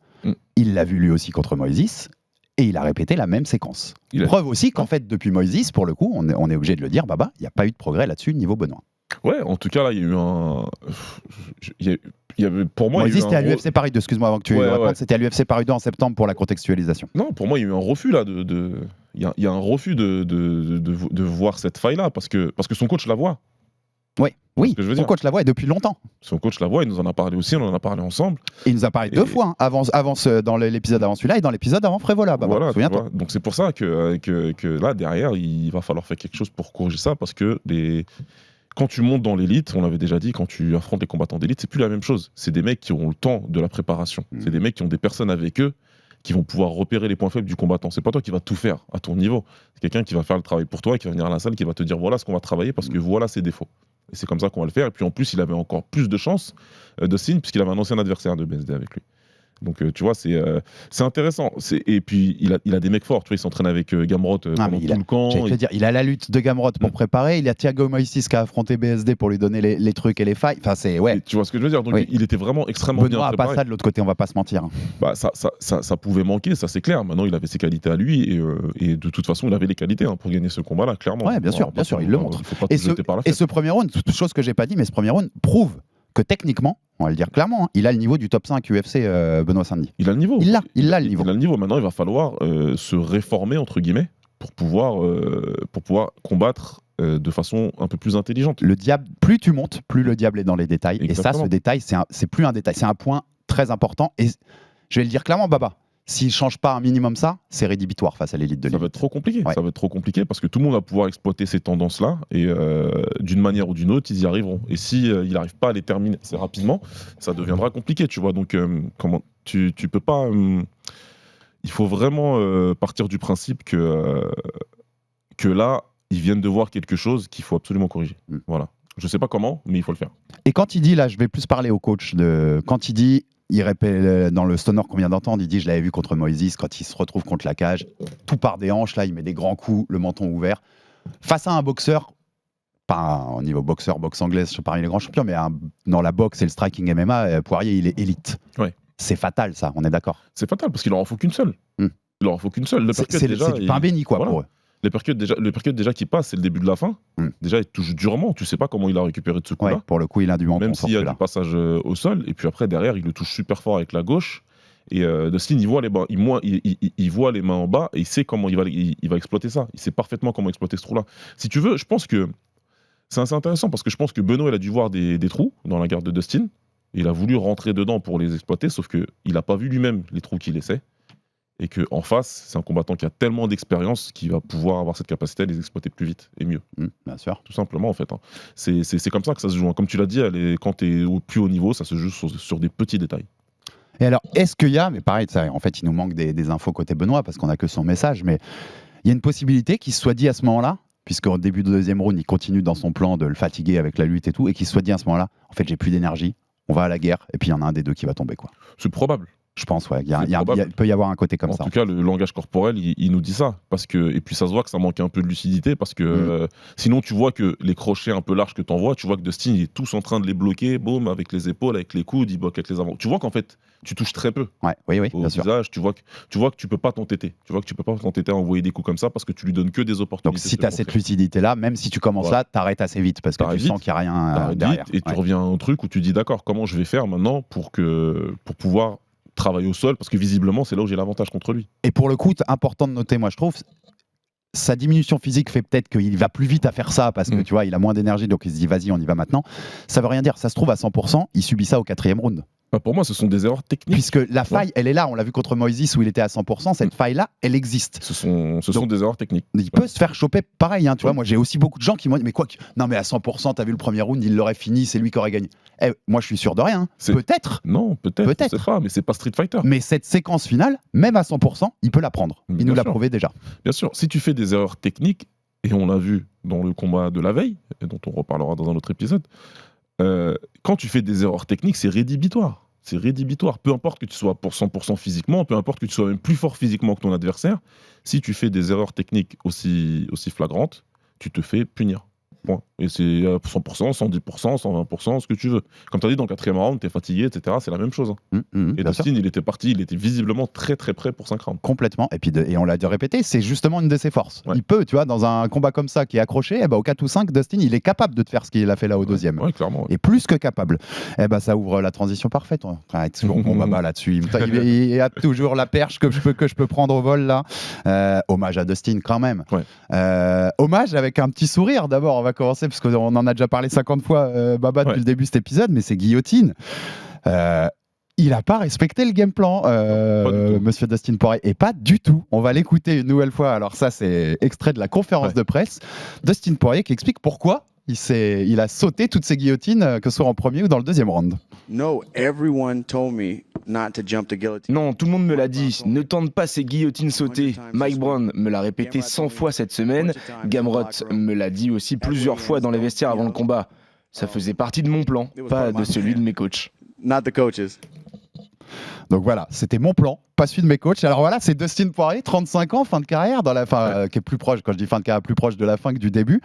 il l'a vu lui aussi contre Moises, et il a répété la même séquence. Preuve aussi qu'en fait, depuis Moises, pour le coup, on est obligé de le dire, Baba, il n'y a pas eu de progrès là-dessus niveau Benoît. Ouais, en tout cas, là, il y a eu un... Il y avait, pour moi, Moises, c'était à l'UFC Paris 2, excuse-moi avant que tu répondes, c'était à l'UFC Paris 2 en septembre pour la contextualisation. Non, pour moi, il y a eu un refus là il y a un refus de voir cette faille-là, parce que son coach la voit. Oui, son coach la voit et depuis longtemps. Son coach la voit, il nous en a parlé aussi, on en a parlé ensemble. Et il nous a parlé 2 fois, avant dans l'épisode avant celui-là et dans l'épisode avant Frévola. Voilà, souviens-toi. Donc c'est pour ça que là, derrière, il va falloir faire quelque chose pour corriger ça, parce que quand tu montes dans l'élite, on l'avait déjà dit, quand tu affrontes les combattants d'élite, c'est plus la même chose. C'est des mecs qui ont le temps de la préparation. C'est des mecs qui ont des personnes avec eux qui vont pouvoir repérer les points faibles du combattant. C'est pas toi qui vas tout faire à ton niveau. C'est quelqu'un qui va faire le travail pour toi, qui va venir à la salle, qui va te dire voilà ce qu'on va travailler parce que voilà ses défauts. Et c'est comme ça qu'on va le faire. Et puis en plus, il avait encore plus de chance Dustin, puisqu'il avait un ancien adversaire de BSD avec lui. Donc tu vois, c'est intéressant. Et puis il a des mecs forts. Tu vois, il s'entraîne avec Gamrot pendant tout le camp. J'allais te dire, il a la lutte de Gamrot pour préparer. Il y a Thiago Moises qui a affronté BSD pour lui donner les trucs et les failles. Enfin, c'est Et tu vois ce que je veux dire. Donc il était vraiment extrêmement bien préparé. Benoît a pas ça de l'autre côté, on va pas se mentir. Ça pouvait manquer, ça c'est clair. Maintenant, il avait ses qualités à lui et de toute façon, il avait les qualités pour gagner ce combat-là, clairement. Ouais, bien sûr, il le montre. Et ce premier round, chose que j'ai pas dit, mais ce premier round prouve que techniquement, on va le dire clairement, il a le niveau du top 5 UFC Benoît Saint-Denis. Il a le niveau. Il a le niveau. Il a le niveau. Maintenant, il va falloir se réformer, entre guillemets, pour pouvoir combattre de façon un peu plus intelligente. Le diable, plus tu montes, plus le diable est dans les détails. Exactement. Et ça, ce détail, c'est plus un détail, c'est un point très important. Et je vais le dire clairement, Baba. S'il ne change pas un minimum ça, c'est rédhibitoire face à l'élite de l'élite. Ça va être trop compliqué. Ouais. Ça va être trop compliqué parce que tout le monde va pouvoir exploiter ces tendances-là et d'une manière ou d'une autre, ils y arriveront. Et si il n'arrive pas à les terminer assez rapidement, ça deviendra compliqué, tu vois. Donc, comment tu peux pas. Il faut vraiment partir du principe que là, ils viennent de voir quelque chose qu'il faut absolument corriger. Voilà. Je sais pas comment, mais il faut le faire. Et quand il dit, là, je vais plus parler au coach quand il dit. Il répète dans le sonore qu'on vient d'entendre, il dit je l'avais vu contre Moises quand il se retrouve contre la cage, tout par des hanches, là il met des grands coups, le menton ouvert. Face à un boxeur, pas au niveau boxeur, boxe anglaise, parmi les grands champions, mais dans la boxe et le striking MMA, Poirier il est élite. Ouais. C'est fatal ça, on est d'accord. C'est fatal parce qu'il en faut qu'une seule. Il en faut qu'une seule. C'est du pain béni quoi pour eux. L'uppercut déjà qui passe, c'est le début de la fin. Déjà, il touche durement. Tu sais pas comment il a récupéré de ce coup-là. Ouais, pour le coup, il a du menton. Même s'il y a du passage au sol. Et puis après, derrière, il le touche super fort avec la gauche. Et Dustin, il voit les mains en bas et il sait comment il va exploiter ça. Il sait parfaitement comment exploiter ce trou-là. Si tu veux, je pense que c'est assez intéressant parce que je pense que Benoît, il a dû voir des trous dans la garde de Dustin. Il a voulu rentrer dedans pour les exploiter, sauf qu'il n'a pas vu lui-même les trous qu'il laissait. Et qu'en face, c'est un combattant qui a tellement d'expérience qu'il va pouvoir avoir cette capacité à les exploiter plus vite et mieux. Bien sûr. Tout simplement, en fait. C'est comme ça que ça se joue. Comme tu l'as dit, quand tu es au plus haut niveau, ça se joue sur des petits détails. Et alors, est-ce qu'il y a, mais pareil, ça, en fait, il nous manque des infos côté Benoît parce qu'on n'a que son message, mais il y a une possibilité qu'il se soit dit à ce moment-là, puisqu'au début du deuxième round, il continue dans son plan de le fatiguer avec la lutte et tout, et qu'il se soit dit à ce moment-là, en fait, j'ai plus d'énergie, on va à la guerre, et puis il y en a un des deux qui va tomber, quoi. C'est probable. Je pense, ouais. probable. Il peut y avoir un côté comme ça. En tout cas, le langage corporel, il nous dit ça. Et puis ça se voit que ça manque un peu de lucidité, parce que sinon, tu vois que les crochets un peu larges que tu envoies, tu vois que Dustin, il est tous en train de les bloquer, boum, avec les épaules, avec les coudes, il bloque avec les avant. Tu vois qu'en fait, tu touches très peu Oui, au bien sûr. visage. Tu vois que tu peux pas t'entêter. Tu vois que tu peux pas t'entêter à envoyer des coups comme ça, parce que tu lui donnes que des opportunités. Donc si tu as cette lucidité-là, même si tu commences là, t'arrêtes assez vite, parce que tu sens qu'il n'y a rien derrière. Et tu reviens à un truc où tu dis, d'accord, comment je vais faire maintenant pour pouvoir travailler au sol, parce que visiblement c'est là où j'ai l'avantage contre lui. Et pour le coup, important de noter, moi je trouve, sa diminution physique fait peut-être qu'il va plus vite à faire ça, parce que tu vois, il a moins d'énergie, donc il se dit vas-y, on y va maintenant. Ça veut rien dire, ça se trouve à 100%, il subit ça au 4e round. Pour moi, ce sont des erreurs techniques. Puisque la faille, elle est là, on l'a vu contre Moises où il était à 100%, cette faille-là, elle existe. Ce sont des erreurs techniques. Il peut se faire choper pareil, hein, tu vois. Moi, j'ai aussi beaucoup de gens qui m'ont dit, mais quoi, non, mais à 100%, t'as vu le premier round, il l'aurait fini, c'est lui qui aurait gagné. Moi, je suis sûr de rien. Hein. Peut-être. Non, peut-être. Je sais pas, mais c'est pas Street Fighter. Mais cette séquence finale, même à 100%, il peut la prendre. Il nous l'a prouvé déjà. Bien sûr. Si tu fais des erreurs techniques, et on l'a vu dans le combat de la veille, et dont on reparlera dans un autre épisode, quand tu fais des erreurs techniques, c'est rédhibitoire. C'est rédhibitoire. Peu importe que tu sois pour 100% physiquement, peu importe que tu sois même plus fort physiquement que ton adversaire, si tu fais des erreurs techniques aussi flagrantes, tu te fais punir. Point. Et c'est 100%, 110%, 120%, ce que tu veux. Comme tu as dit, dans le 4e round, tu es fatigué, etc. C'est la même chose. Et Dustin, il était parti, il était visiblement très très prêt pour 5 rounds. Complètement. Et puis et on l'a déjà répété, c'est justement une de ses forces. Ouais. Il peut, tu vois, dans un combat comme ça qui est accroché, au 4 ou 5, Dustin, il est capable de te faire ce qu'il a fait là au 2e. Ouais, clairement. Ouais. Et plus que capable. Ça ouvre la transition parfaite. On va être toujours bon baba là-dessus. Il a toujours la perche que je peux prendre au vol là. Hommage à Dustin quand même. Ouais. Hommage avec un petit sourire d'abord. On va commencer parce qu'on en a déjà parlé 50 fois, Baba, depuis le début de cet épisode, mais c'est guillotine. Il n'a pas respecté le game plan, monsieur Dustin Poirier, et pas du tout. On va l'écouter une nouvelle fois. Alors ça, c'est extrait de la conférence de presse. Dustin Poirier qui explique pourquoi il a sauté toutes ses guillotines, que ce soit en premier ou dans le 2e round. Non, tout le monde me l'a dit, ne tente pas ces guillotines sautées. Mike Brown me l'a répété 100 fois cette semaine. Gamrot me l'a dit aussi plusieurs fois dans les vestiaires avant le combat. Ça faisait partie de mon plan, pas de celui de mes coachs. Donc voilà, c'était mon plan, pas celui de mes coachs. Alors voilà, c'est Dustin Poirier, 35 ans, fin de carrière, dans la fin, qui est plus proche, quand je dis fin de carrière, plus proche de la fin que du début.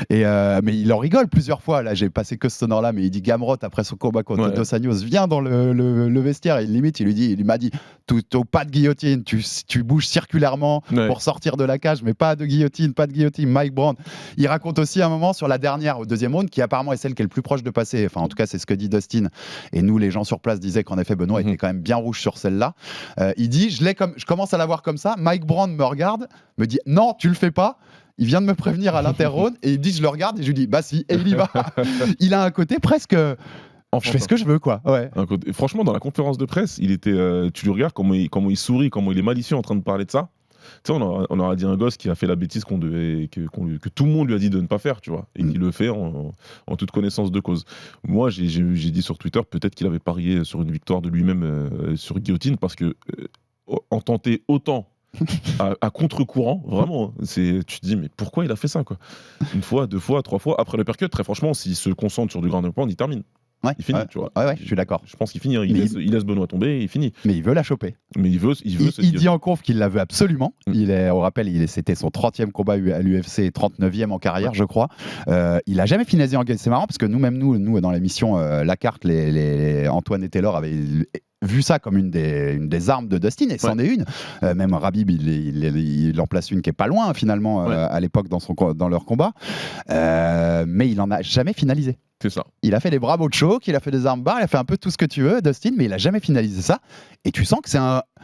Mais il en rigole plusieurs fois. Là, j'ai passé que ce sonore-là, mais il dit Gamrot, après son combat contre Dos Anjos, vient dans le vestiaire. Et limite, il m'a dit pas de guillotine, tu bouges circulairement pour sortir de la cage, mais pas de guillotine, pas de guillotine. Mike Brown. Il raconte aussi un moment sur la dernière, au 2e round, qui apparemment est celle qui est le plus proche de passer. Enfin, en tout cas, c'est ce que dit Dustin. Et nous, les gens sur place disaient qu'en effet, Benoît était quand même bien rouge sur celle-là. Il dit je commence à la voir comme ça. Mike Brown me regarde, me dit non, tu le fais pas. Il vient de me prévenir à l'inter-round et il me dit je le regarde et je lui dis bah si, et il y va. Il a un côté presque. Je fais ce que je veux, quoi. Ouais. Franchement, dans la conférence de presse, il était. Tu le regardes comment il sourit, comment il est malicieux en train de parler de ça. Tu sais, on aura dit un gosse qui a fait la bêtise que tout le monde lui a dit de ne pas faire, tu vois, et qui le fait en toute connaissance de cause. Moi, j'ai dit sur Twitter, peut-être qu'il avait parié sur une victoire de lui-même sur guillotine, parce que en tenter autant à contre-courant, vraiment, tu te dis, mais pourquoi il a fait ça, quoi. Une fois, 2 fois, 3 fois, après le percut, très franchement, s'il se concentre sur du ground and pound, il termine. Il finit, tu vois. Ouais, je suis d'accord. Je pense qu'il finit. Il laisse Benoît tomber et il finit. Mais il veut la choper. Mais il dit en conf qu'il la veut absolument. On rappelle, c'était son 30e combat à l'UFC, 39e en carrière, je crois. Il a jamais finalisé en guillotine. C'est marrant parce que nous dans l'émission La Carte, Antoine et Taylor avaient vu ça comme une des armes de Dustin, et c'en est une. Même Rabib, il en place une qui est pas loin finalement à l'époque dans leur combat. Mais il en a jamais finalisé. C'est ça. Il a fait des bravo choke, il a fait des armbar, il a fait un peu tout ce que tu veux, Dustin, mais il a jamais finalisé ça. Et tu sens que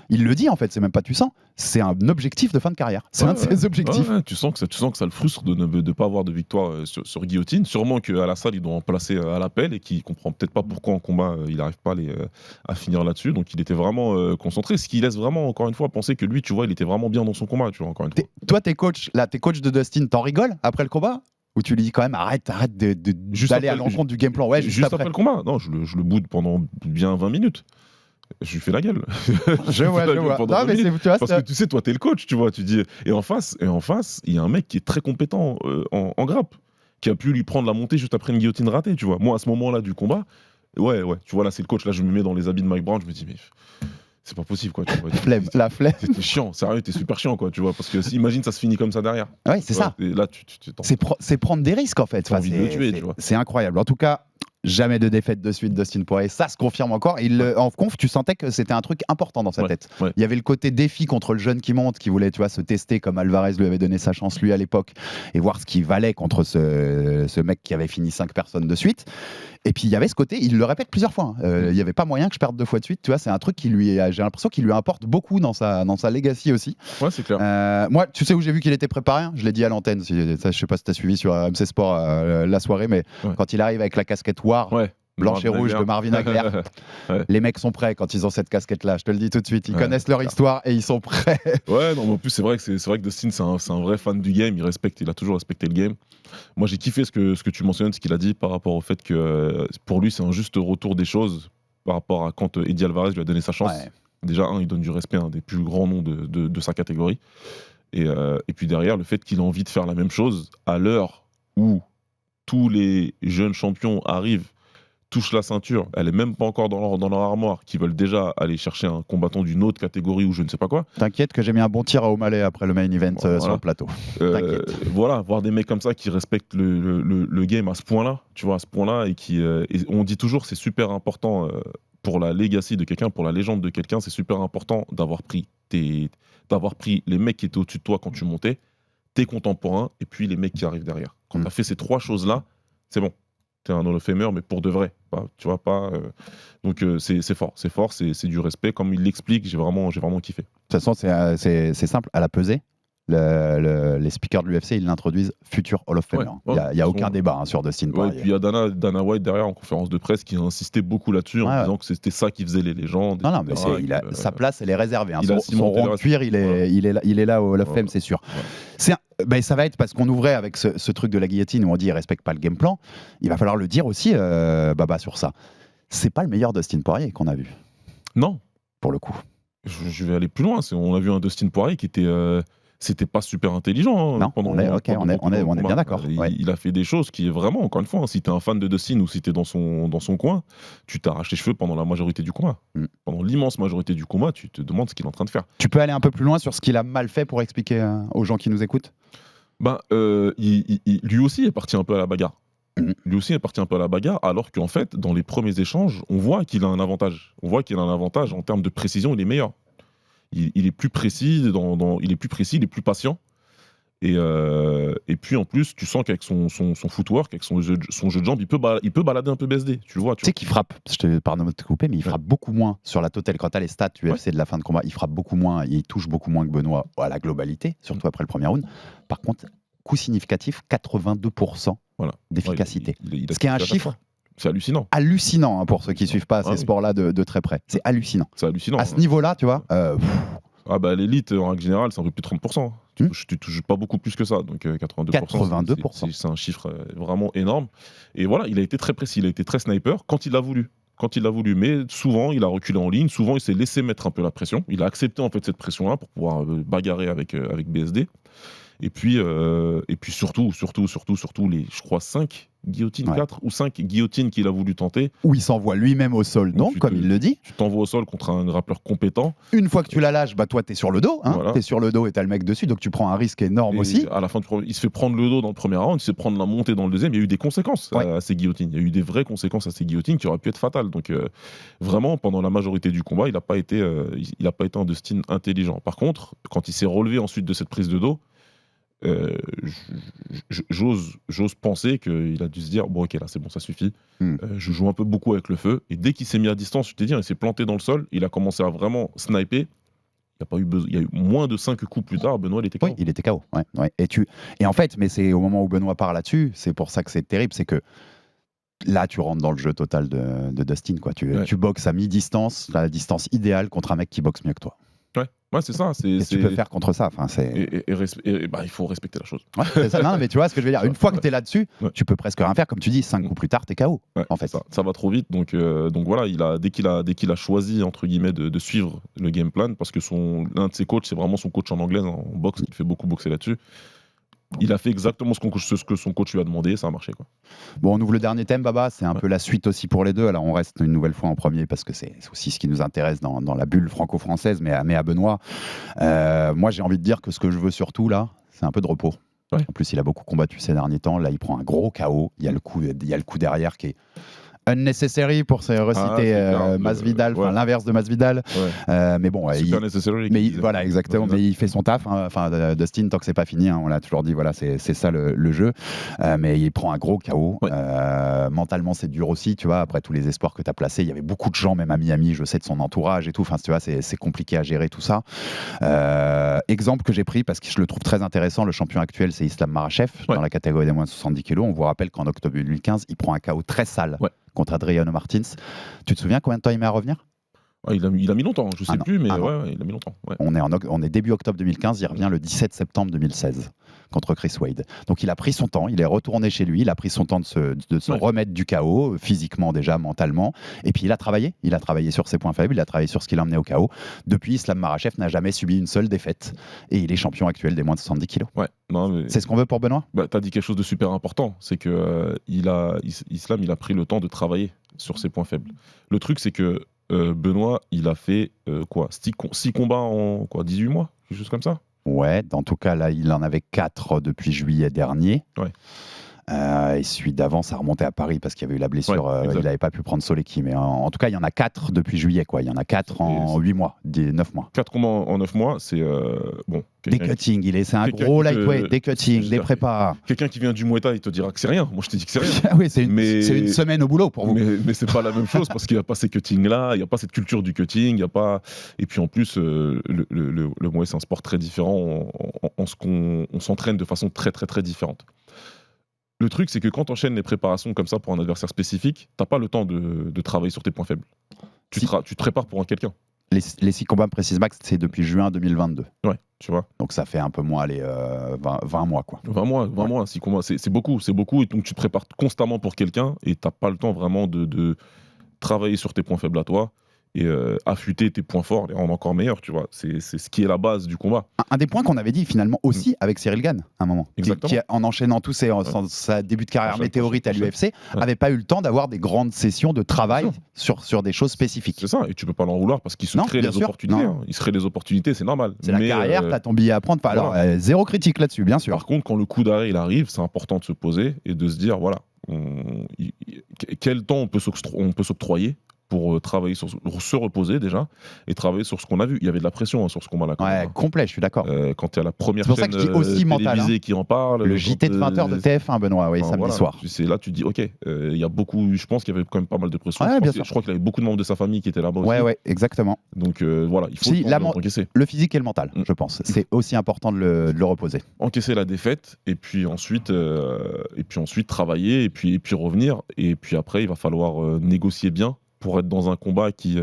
il le dit en fait, c'est même pas tu sens, c'est un objectif de fin de carrière. C'est un de ses objectifs. Tu sens que ça le frustre de ne pas avoir de victoire sur guillotine. Sûrement qu'à la salle, il doit en placer à l'appel et qu'il comprend peut-être pas pourquoi en combat il n'arrive pas à finir là-dessus. Donc il était vraiment concentré. Ce qui laisse vraiment, encore une fois, penser que lui, tu vois, il était vraiment bien dans son combat. Tu vois, encore une fois. Toi, t'es coach de Dustin, t'en rigoles après le combat? Ou tu lui dis quand même arrête d'aller à l'encontre du game plan? Ouais, juste après le combat. Non, je le boude pendant bien 20 minutes. Je lui fais la gueule. Je vois. Non, mais parce que tu sais, toi, t'es le coach, tu vois. Tu dis, et en face, il y a un mec qui est très compétent en grappe, qui a pu lui prendre la montée juste après une guillotine ratée, tu vois. Moi, à ce moment-là du combat, Ouais, tu vois, là, c'est le coach. Là, je me mets dans les habits de Mike Brown. Je me dis, mais c'est pas possible, quoi. Tu vois, La flemme. T'es chiant, sérieux, t'es super chiant, quoi. Tu vois, parce que imagine, ça se finit comme ça derrière. Oui, c'est ça. Et là, C'est prendre des risques, en fait. T'as envie de le tuer, tu vois. C'est incroyable. En tout cas, jamais de défaite de suite Dustin Poirier. Ça se confirme encore. En conf, tu sentais que c'était un truc important dans sa tête. Ouais. Il y avait le côté défi contre le jeune qui monte, qui voulait, tu vois, se tester comme Alvarez lui avait donné sa chance, lui, à l'époque, et voir ce qu'il valait contre ce mec qui avait fini 5 personnes de suite. Et puis il y avait ce côté, il le répète plusieurs fois, il n'y avait pas moyen que je perde 2 fois de suite, tu vois, c'est un truc qui j'ai l'impression qu'il lui importe beaucoup dans sa legacy aussi. Ouais, c'est clair. Moi, tu sais où j'ai vu qu'il était préparé, hein, je l'ai dit à l'antenne, je sais pas si tu as suivi sur MC Sport la soirée, mais quand il arrive avec la casquette War, blanche et rouge de Marvin Hagler, les mecs sont prêts quand ils ont cette casquette-là, je te le dis tout de suite, ils connaissent leur histoire et ils sont prêts. Ouais, non, mais en plus c'est vrai que Dustin c'est un vrai fan du game, il a toujours respecté le game. Moi j'ai kiffé ce que tu mentionnes, ce qu'il a dit par rapport au fait que pour lui c'est un juste retour des choses par rapport à quand Eddie Alvarez lui a donné sa chance. Déjà il donne du respect à un des plus grands noms de sa catégorie et puis derrière le fait qu'il a envie de faire la même chose à l'heure où tous les jeunes champions arrivent, touchent la ceinture, elle est même pas encore dans leur armoire, qui veulent déjà aller chercher un combattant d'une autre catégorie ou je ne sais pas quoi. T'inquiète que j'ai mis un bon tir à O'Malley après le main event sur le plateau. Voilà, voir des mecs comme ça qui respectent le game à ce point-là, tu vois, à ce point-là, et on dit toujours c'est super important pour la legacy de quelqu'un, pour la légende de quelqu'un, c'est super important d'avoir pris les mecs qui étaient au-dessus de toi quand tu montais, tes contemporains, et puis les mecs qui arrivent derrière. Quand tu as fait ces 3 choses-là, c'est bon. T'es un Hall of Famer, mais pour de vrai. Tu vois pas. Donc c'est fort, c'est du respect. Comme il l'explique, j'ai vraiment kiffé. De toute façon, c'est simple. À la pesée, les speakers de l'UFC, ils l'introduisent futur Hall of Famer. Il n'y a aucun débat sur Dustin Poirier. Et puis il y a Dana White derrière en conférence de presse qui a insisté beaucoup là-dessus en disant que c'était ça qui faisait les légendes. Non, mais sa place, elle est réservée. Son rond de cuir, il est là au Hall of Fame, c'est sûr. Ça va être parce qu'on ouvrait avec ce truc de la guillotine où on dit il respecte pas le game plan. Il va falloir le dire aussi, Baba, sur ça. C'est pas le meilleur Dustin Poirier qu'on a vu. Non. Pour le coup. Je vais aller plus loin. On a vu un Dustin Poirier qui était. C'était pas super intelligent. Non, on est bien d'accord. Il a fait des choses qui est vraiment, encore une fois, si t'es un fan de Dustin ou si t'es dans son coin, tu t'arraches les cheveux pendant la majorité du combat. Pendant l'immense majorité du combat, tu te demandes ce qu'il est en train de faire. Tu peux aller un peu plus loin sur ce qu'il a mal fait pour expliquer aux gens qui nous écoutent ? Lui aussi est parti un peu à la bagarre. Lui aussi est parti un peu à la bagarre, alors qu'en fait, dans les premiers échanges, on voit qu'il a un avantage. On voit qu'il a un avantage en termes de précision, il est meilleur. Il est plus précis, il est plus patient. Et puis en plus, tu sens qu'avec son footwork, avec son jeu de jambes, il peut balader un peu BSD. Tu le vois. Tu sais qu'il frappe, pardon de te couper, mais il frappe beaucoup moins sur la totale. Quand tu as les stats UFC de la fin de combat, il frappe beaucoup moins, il touche beaucoup moins que Benoît à la globalité, surtout après le premier round. Par contre, coup significatif, 82% d'efficacité. Ce qui est un chiffre. C'est hallucinant. Hallucinant pour ceux qui ne suivent pas ces sports-là de très près. C'est hallucinant. C'est hallucinant. À ce niveau-là, tu vois. L'élite, en règle générale, c'est un peu plus de 30%. Tu touches pas beaucoup plus que ça. Donc 82%. C'est un chiffre vraiment énorme. Et voilà, il a été très précis, il a été très sniper quand il l'a voulu. Mais souvent, il a reculé en ligne. Souvent, il s'est laissé mettre un peu la pression. Il a accepté en fait cette pression-là pour pouvoir bagarrer avec BSD. Et puis surtout, les, je crois, 5 guillotines, 4 ou 5 guillotines qu'il a voulu tenter. Où il s'envoie lui-même au sol, donc, comme il le dit. Tu t'envoies au sol contre un grappleur compétent. Une fois que tu la lâches, toi, t'es sur le dos. T'es sur le dos et t'as le mec dessus, donc tu prends un risque énorme aussi. À la fin, il se fait prendre le dos dans le premier round, il se fait prendre la montée dans le deuxième. Il y a eu des conséquences à ces guillotines. Il y a eu des vraies conséquences à ces guillotines qui auraient pu être fatales. Donc vraiment, pendant la majorité du combat, il n'a pas été un Dustin intelligent. Par contre, quand il s'est relevé ensuite de cette prise de dos, j'ose penser qu'il a dû se dire bon ok là c'est bon ça suffit, je joue un peu beaucoup avec le feu, et dès qu'il s'est mis à distance, je t'ai dit, il s'est planté dans le sol, il a commencé à vraiment sniper. Il y a eu moins de 5 coups plus tard, Benoît il était KO. Oui, il était KO. Ouais. Et en fait, mais c'est au moment où Benoît part là-dessus, c'est pour ça que c'est terrible, c'est que là tu rentres dans le jeu total de Dustin, quoi. Tu boxes à mi-distance, la distance idéale contre un mec qui boxe mieux que toi. Ouais, c'est ça. Qu'est-ce que tu peux faire contre ça, il faut respecter la chose. C'est ça. Non, mais tu vois ce que je veux dire. Une fois que tu es là-dessus, tu peux presque rien faire. Comme tu dis, 5 coups plus tard, tu es KO. En fait. Ça va trop vite. Donc voilà, dès qu'il a choisi, entre guillemets, de suivre le game plan, parce que l'un de ses coachs, c'est vraiment son coach en anglaise, en boxe, qui fait beaucoup boxer là-dessus. Il a fait exactement ce que son coach lui a demandé, ça a marché, quoi. Bon, on ouvre le dernier thème, Baba. C'est un peu la suite aussi pour les deux. Alors, on reste une nouvelle fois en premier parce que c'est aussi ce qui nous intéresse dans la bulle franco-française, mais à Benoît. Moi, j'ai envie de dire que ce que je veux surtout, là, c'est un peu de repos. Ouais. En plus, il a beaucoup combattu ces derniers temps. Là, il prend un gros KO. Il y a le coup derrière qui est unnecessary pour se reciter Masvidal, ouais. L'inverse de Masvidal. Ouais. Mais bon, voilà, exactement. Mais il fait son taf. Enfin, Dustin, tant que c'est pas fini, on l'a toujours dit. Voilà, c'est ça le jeu. Mais il prend un gros KO. Ouais. Mentalement, c'est dur aussi, tu vois. Après tous les espoirs que tu as placés, il y avait beaucoup de gens, même à Miami, je sais, de son entourage et tout. Enfin, tu vois, c'est compliqué à gérer tout ça. Exemple que j'ai pris parce que je le trouve très intéressant. Le champion actuel, c'est Islam Makhachev dans la catégorie des moins de 70 kg. On vous rappelle qu'en octobre 2015, il prend un KO très sale. Contre Adriano Martins. Tu te souviens combien de temps il met à revenir ? Il a mis longtemps, je sais plus, mais il a mis longtemps. Ouais. On est début octobre 2015, il revient le 17 septembre 2016 contre Chris Wade. Donc il a pris son temps, il est retourné chez lui, il a pris son temps de se remettre du KO, physiquement déjà, mentalement. Et puis il a travaillé sur ses points faibles, il a travaillé sur ce qui l'a emmené au KO. Depuis, Islam Makhachev n'a jamais subi une seule défaite. Et il est champion actuel des moins de 70 kilos. Ouais. C'est ce qu'on veut pour Benoît ? Tu as dit quelque chose de super important, c'est que Islam, il a pris le temps de travailler sur ses points faibles. Le truc, c'est que Benoît, il a fait 6 combats en 18 mois, quelque chose comme ça. Ouais, en tout cas, là, il en avait 4 depuis juillet dernier. Ouais. Et celui d'avant, ça remontait à Paris parce qu'il y avait eu la blessure. Il n'avait pas pu prendre Solecki. Mais en tout cas, il y en a 4 depuis juillet. Il y en a 4 en 8 mois, 9 mois. 4 combats en 9 mois, c'est bon. Des cuttings, c'est un gros lightweight, des cuttings, des prépas. Quelqu'un qui vient du Muay Thai, il te dira que c'est rien. Moi, je te dis que c'est rien. Oui, c'est une semaine au boulot pour vous. Mais c'est pas la même chose parce qu'il n'y a pas ces cuttings-là, il n'y a pas cette culture du cutting, il y a pas. Et puis en plus, le Muay, c'est un sport très différent en ce qu'on s'entraîne de façon très très très différente. Le truc, c'est que quand tu enchaînes les préparations comme ça pour un adversaire spécifique, tu n'as pas le temps de travailler sur tes points faibles. Tu te prépares pour quelqu'un. Les 6 combats précis max, c'est depuis juin 2022. Ouais, tu vois. Donc ça fait un peu moins 20 mois, quoi. 20 mois, 6 combats, c'est beaucoup. Et donc tu te prépares constamment pour quelqu'un et tu n'as pas le temps vraiment de travailler sur tes points faibles à toi et affûter tes points forts, les rendre encore meilleurs, tu vois. C'est ce qui est la base du combat. Un des points qu'on avait dit finalement aussi avec Cyril Gane à un moment, qui en enchaînant tous sa début de carrière météorite à l'UFC, n'avait pas eu le temps d'avoir des grandes sessions de travail sur des choses spécifiques. C'est ça, et tu peux pas l'en vouloir parce qu'il se crée des opportunités. Il se crée des opportunités, c'est normal. C'est la carrière, t'as ton billet à prendre. Alors, zéro critique là-dessus, bien sûr. Par contre, quand le coup d'arrêt il arrive, c'est important de se poser et de se dire, voilà, quel temps on peut s'octroyer pour travailler sur se reposer déjà et travailler sur ce qu'on a vu. Il y avait de la pression sur ce combat-là. Ouais, complet, je suis d'accord. Quand il y a la première chaîne télévisée qui en parle. Le JT de 20h de TF1, Benoît, samedi soir. C'est là, tu te dis, ok, il y a beaucoup. Je pense qu'il y avait quand même pas mal de pression. Ouais, je crois qu'il y avait beaucoup de membres de sa famille qui étaient là-bas aussi. Ouais, exactement. Donc voilà, il faut encaisser. Le physique et le mental, je pense. C'est aussi important de le reposer. Encaisser la défaite et puis ensuite travailler et puis revenir. Et puis après, il va falloir négocier bien pour être dans un combat qui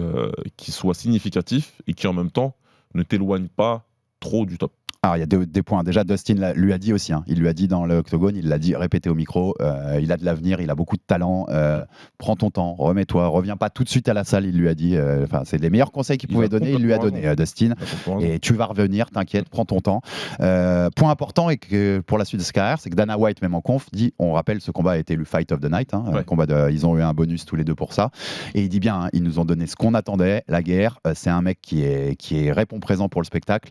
soit significatif et qui en même temps ne t'éloigne pas trop du top. Alors il y a des points. Déjà, Dustin lui a dit aussi, il lui a dit dans l'octogone, il l'a dit, répété au micro, il a de l'avenir, il a beaucoup de talent, prends ton temps, remets-toi, reviens pas tout de suite à la salle, il lui a dit, c'est les meilleurs conseils qu'il pouvait donner, il lui a donné, Dustin, et tu vas revenir, t'inquiète, prends ton temps. Point important, et que pour la suite de sa carrière, c'est que Dana White, même en conf, dit, on rappelle, ce combat a été le Fight of the Night, ils ont eu un bonus tous les deux pour ça, et il dit bien, ils nous ont donné ce qu'on attendait, la guerre, c'est un mec qui répond présent pour le spectacle,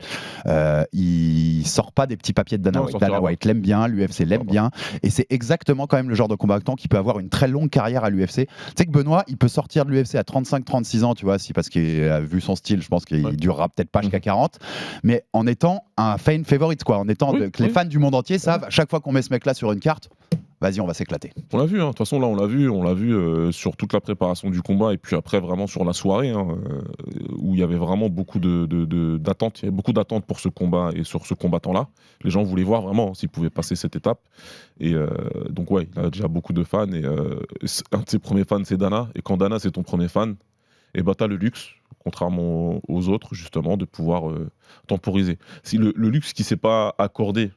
il sort pas des petits papiers de Dana White. Dana White l'aime bien, l'UFC l'aime bien, et c'est exactement quand même le genre de combattant qui peut avoir une très longue carrière à l'UFC. Tu sais que Benoît, il peut sortir de l'UFC à 35-36 ans, tu vois, parce qu'il a vu son style, je pense qu'il durera peut-être pas jusqu'à 40, mais en étant un fan favorite, quoi, en étant que les fans du monde entier savent, à chaque fois qu'on met ce mec-là sur une carte, vas-y, on va s'éclater. On l'a vu, de toute façon, là, on l'a vu sur toute la préparation du combat et puis après, vraiment sur la soirée, où il y avait vraiment beaucoup d'attentes. Il y avait beaucoup d'attentes pour ce combat et sur ce combattant-là. Les gens voulaient voir vraiment s'il pouvait passer cette étape. Et donc, ouais, il a déjà beaucoup de fans. Et un de ses premiers fans, c'est Dana. Et quand Dana, c'est ton premier fan, et bah, t'as le luxe, contrairement aux autres, justement, de pouvoir temporiser. Si le luxe qui ne s'est pas accordé,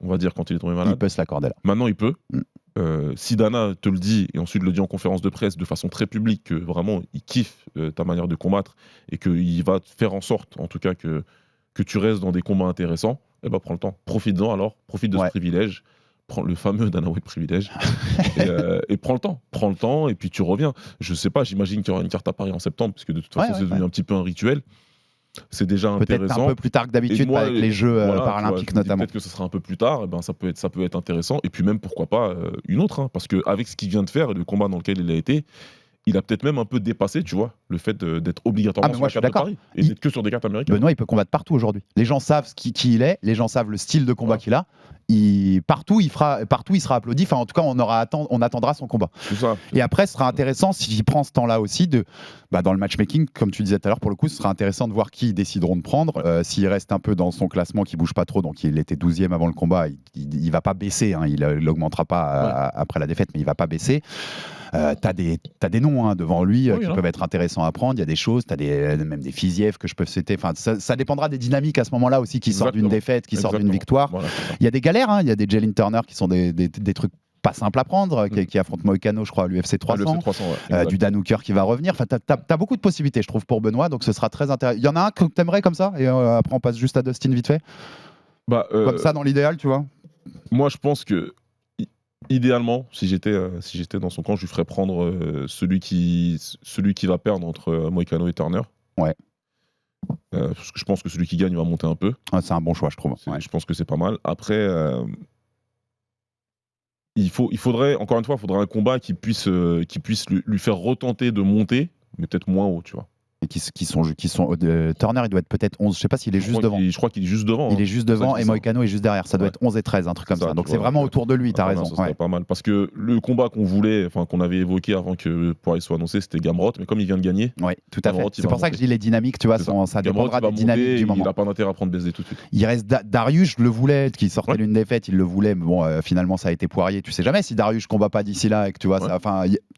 on va dire, quand il est tombé malade. Il peut se l'accorder là. Maintenant, il peut. Si Dana te le dit, et ensuite le dit en conférence de presse de façon très publique, que vraiment il kiffe ta manière de combattre et qu'il va faire en sorte, en tout cas, que tu restes dans des combats intéressants, Eh ben, prends le temps. Profite-en alors. Profite de ce privilège. Prends le fameux Dana White privilège. et prends le temps. Prends le temps et puis tu reviens. Je sais pas, j'imagine qu'il y aura une carte à Paris en septembre, puisque de toute façon, c'est devenu un petit peu un rituel. C'est déjà peut-être intéressant. Un peu plus tard que d'habitude, avec les Jeux paralympiques notamment. Peut-être que ce sera un peu plus tard, et ben ça peut être intéressant. Et puis même, pourquoi pas, une autre, hein, parce qu'avec ce qu'il vient de faire et le combat dans lequel il a été, il a peut-être même un peu dépassé, tu vois, le fait d'être obligatoirement sur les cartes de Paris et d'être que sur des cartes américaines. Benoît, il peut combattre partout aujourd'hui. Les gens savent qui il est, les gens savent le style de combat qu'il a. Partout, il sera applaudi. Enfin, en tout cas, on attendra son combat. Ça. Et après, ce sera intéressant s'il prend ce temps-là aussi dans le matchmaking, comme tu disais tout à l'heure. Pour le coup, ce sera intéressant de voir qui ils décideront de prendre. S'il reste un peu dans son classement, qui bouge pas trop, donc il était 12e avant le combat, il va pas baisser. Hein, il augmentera pas après la défaite, mais il va pas baisser. T'as des noms devant lui qui peuvent être intéressants à prendre. Il y a des choses, même des Fiziev que je peux citer. Enfin, ça dépendra des dynamiques à ce moment-là aussi, qui sortent d'une défaite, qui sortent d'une victoire. Voilà, il y a des galères, il y a des Jalen Turner qui sont des trucs pas simples à prendre, qui affrontent Moïcano, je crois, à l'UFC 300. Du Dan Hooker qui va revenir. Enfin, t'as beaucoup de possibilités, je trouve, pour Benoît, donc ce sera très intéressant. Il y en a un que t'aimerais comme ça, et après on passe juste à Dustin vite fait. Comme ça, dans l'idéal, tu vois. Moi, je pense que idéalement, si j'étais dans son camp, je lui ferais prendre celui qui va perdre entre Moïcano et Turner. Ouais. Parce que je pense que celui qui gagne va monter un peu. C'est un bon choix, je trouve. Je pense que c'est pas mal. Après, il faudrait un combat qui puisse lui faire retenter de monter, mais peut-être moins haut, tu vois. Et Turner, il doit être peut-être 11. Je sais pas s'il est juste devant. Je crois qu'il est juste devant. Il est juste devant et Moïcano est juste derrière. Ça doit être 11 et 13, un truc comme ça. Donc c'est vraiment autour de lui, t'as raison. Ça serait pas mal. Parce que le combat qu'on avait évoqué avant que Poirier soit annoncé, c'était Gamrot. Mais comme il vient de gagner. Oui, tout à fait. C'est pour ça que je dis les dynamiques, tu vois, ça dépendra des dynamiques du moment. Il n'a pas d'intérêt à prendre BSD tout de suite. Il reste Dariush, je le voulais, qui sortait d'une défaite, il le voulait. Mais bon, finalement, ça a été Poirier. Tu sais jamais si Dariush combat pas d'ici là. Tu vois,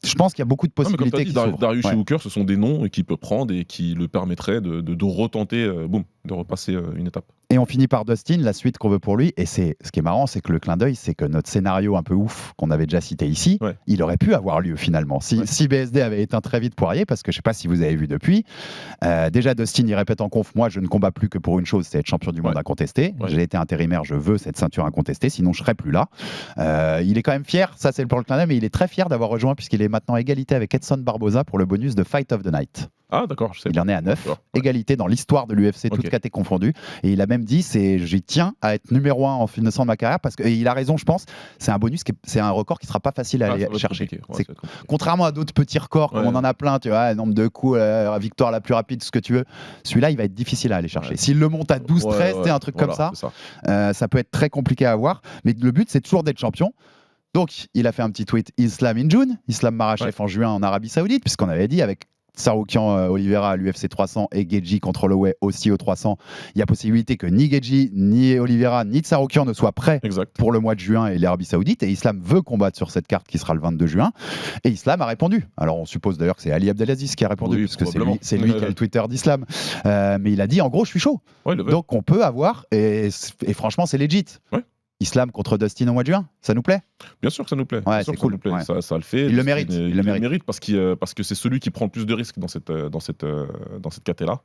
je pense qu'il y a beaucoup de possibilités. Dariush et Hooker, ce sont des noms qu'il peut prendre et qui le permettraient de retenter, de repasser une étape. Et on finit par Dustin, la suite qu'on veut pour lui. Et ce qui est marrant, c'est que le clin d'œil, c'est que notre scénario un peu ouf qu'on avait déjà cité ici, il aurait pu avoir lieu finalement. Si BSD avait éteint très vite Poirier, parce que je ne sais pas si vous avez vu depuis, déjà Dustin, il répète en conf, moi je ne combats plus que pour une chose, c'est être champion du monde incontesté. J'ai été intérimaire, je veux cette ceinture incontestée, sinon je ne serais plus là. Il est quand même fier, ça c'est pour le clin d'œil, mais il est très fier d'avoir rejoint, puisqu'il est maintenant à égalité avec Edson Barboza pour le bonus de Fight of the Night. Ah d'accord, je sais. Il en est à 9, égalité dans l'histoire de l'UFC, toutes catégories confondues. Et il a même dit, j'y tiens à être numéro 1 en finissant de ma carrière, parce et il a raison, je pense, c'est un bonus, c'est un record qui ne sera pas facile à aller chercher. Contrairement à d'autres petits records, comme on en a plein, tu vois, nombre de coups, victoire la plus rapide, ce que tu veux, celui-là, il va être difficile à aller chercher. S'il le monte à 12-13, un truc comme ça, ça peut être très compliqué à avoir, mais le but, c'est toujours d'être champion. Donc, il a fait un petit tweet, Islam in June, Islam Makhachev en juin en Arabie Saoudite, puisqu'on avait dit avec Tsarukyan Oliveira à l'UFC 300 et Gaethje contre Holloway aussi au 300, il y a possibilité que ni Gaethje, ni Oliveira, ni Tsarukyan ne soient prêts pour le mois de juin et l'Arabie Saoudite, et Islam veut combattre sur cette carte qui sera le 22 juin, et Islam a répondu. Alors on suppose d'ailleurs que c'est Ali Abdelaziz qui a répondu, puisque c'est lui qui a le Twitter d'Islam, mais il a dit en gros je suis chaud, donc on peut avoir, et franchement c'est legit. Islam contre Dustin au mois de juin, ça nous plaît? Bien sûr que ça nous plaît. Ouais, c'est cool. Ça le fait. Il le mérite. Il le mérite parce que c'est celui qui prend le plus de risques dans cette caté-là.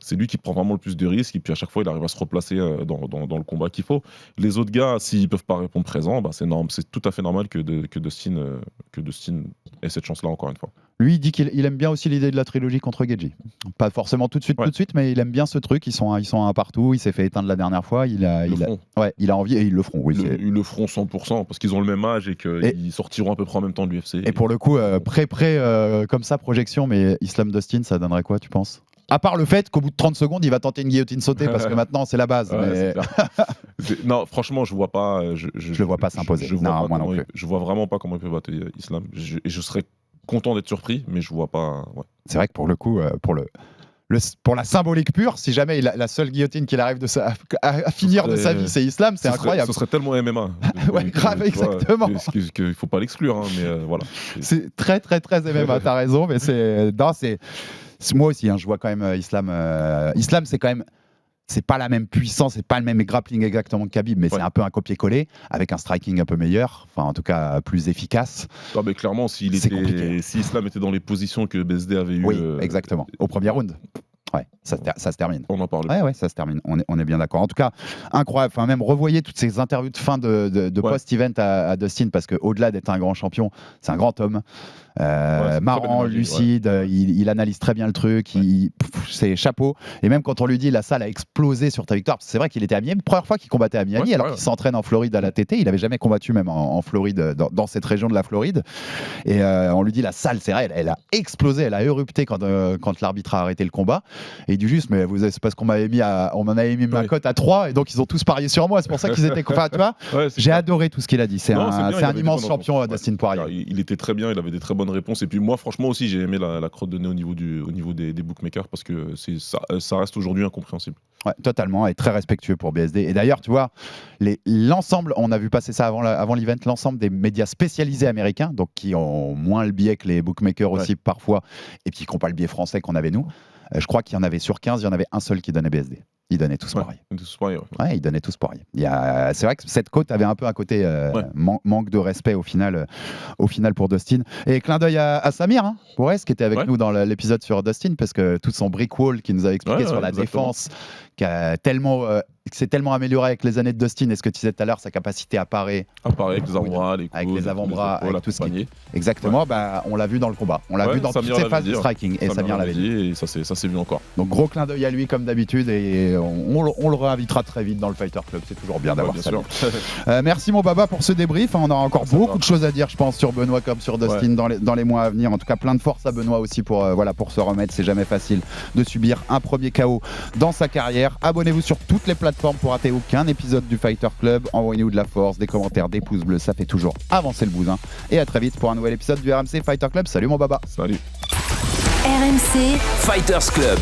C'est lui qui prend vraiment le plus de risques et puis à chaque fois il arrive à se replacer dans le combat qu'il faut. Les autres gars, s'ils peuvent pas répondre présent, c'est tout à fait normal que Dustin ait cette chance-là encore une fois. Lui, il dit qu'il aime bien aussi l'idée de la trilogie contre Gaethje. Pas forcément tout de suite, mais il aime bien ce truc. Ils sont un partout. Il s'est fait éteindre la dernière fois. Il a envie et ils le feront. Oui, ils le feront 100% parce qu'ils ont le même âge et qu'ils sortiront à peu près en même temps de l'UFC. Et pour le coup, prêt comme ça, projection, mais Islam Dustin, ça donnerait quoi, tu penses? À part le fait qu'au bout de 30 secondes, il va tenter une guillotine sautée parce que maintenant c'est la base. Mais... non, franchement, je vois pas. Je le vois pas s'imposer. Moi non plus. Je vois vraiment pas comment il peut battre Islam. Je serais content d'être surpris, mais je vois pas. C'est vrai que pour le coup, pour la symbolique pure, si jamais la seule guillotine qu'il arrive à finir de sa vie, c'est Islam, c'est incroyable. Ce serait tellement MMA. Ouais, grave, exactement. Il faut pas l'exclure, hein, mais voilà. C'est très, très, très MMA, t'as raison, mais c'est moi aussi, je vois quand même Islam. Islam, c'est quand même. C'est pas la même puissance, c'est pas le même grappling exactement que Khabib, mais c'est un peu un copier-coller avec un striking un peu meilleur, enfin en tout cas plus efficace. Non, mais clairement, si Islam était dans les positions que BSD avait eu. Oui, exactement. Au premier round. Ouais, ça se termine. On en parle. Ouais, ça se termine. On est bien d'accord. En tout cas, incroyable. Enfin, même revoyez toutes ces interviews de fin de post-event à Dustin, parce qu'au-delà d'être un grand champion, c'est un grand homme. Marrant, lucide, il analyse très bien le truc, c'est chapeau. Et même quand on lui dit la salle a explosé sur ta victoire, c'est vrai qu'il était à Miami, première fois qu'il combattait à Miami, alors qu'il s'entraîne en Floride à la TT, il avait jamais combattu même en Floride, dans cette région de la Floride. Et on lui dit la salle, c'est vrai, elle a explosé, elle a érupté quand l'arbitre a arrêté le combat. Et il dit juste, mais c'est parce qu'on m'en avait mis ma cote à 3, et donc ils ont tous parié sur moi, c'est pour ça qu'ils étaient. Enfin, tu vois, j'ai adoré tout ce qu'il a dit. C'est un immense champion, Dustin Poirier. Il était très bien, il avait des très bonnes réponses. Et puis moi, franchement aussi, j'ai aimé la crotte de nez au niveau des bookmakers, parce que ça reste aujourd'hui incompréhensible. Ouais, totalement, et très respectueux pour BSD. Et d'ailleurs, tu vois, l'ensemble, on a vu passer ça avant l'event, l'ensemble des médias spécialisés américains, donc qui ont moins le biais que les bookmakers aussi parfois, et puis qui n'ont pas le biais français qu'on avait nous. Je crois qu'il y en avait sur 15, il y en avait un seul qui donnait BSD. Ils donnaient tous Poirier. Ils donnaient tous Poirier. C'est vrai que cette côte avait un peu un côté manque de respect au final pour Dustin. Et clin d'œil à Samir, Bourès, qui était avec nous dans l'épisode sur Dustin, parce que tout son brick wall qu'il nous avait expliqué sur la défense, qui s'est tellement amélioré avec les années de Dustin, et ce que tu disais tout à l'heure, sa capacité à parer. Avec les avant-bras, les coudes, avec les avant-bras, avec tout ce qui... Exactement, on l'a vu dans le combat. On l'a vu dans toutes ses phases de striking. Et Samir l'avait dit. Et ça s'est vu encore. Donc gros clin d'œil à lui comme d'habitude, et on le réinvitera très vite dans le Fighter Club. C'est toujours bien d'avoir ça. Merci mon Baba pour ce débrief. On a encore beaucoup de choses à dire, je pense, sur Benoît comme sur Dustin dans les mois à venir. En tout cas, plein de force à Benoît aussi pour se remettre. C'est jamais facile de subir un premier KO dans sa carrière. Abonnez-vous sur toutes les plateformes pour rater aucun épisode du Fighter Club. Envoyez-nous de la force, des commentaires, des pouces bleus. Ça fait toujours avancer le bousin. Et à très vite pour un nouvel épisode du RMC Fighter Club. Salut mon Baba. Salut. RMC Fighters Club.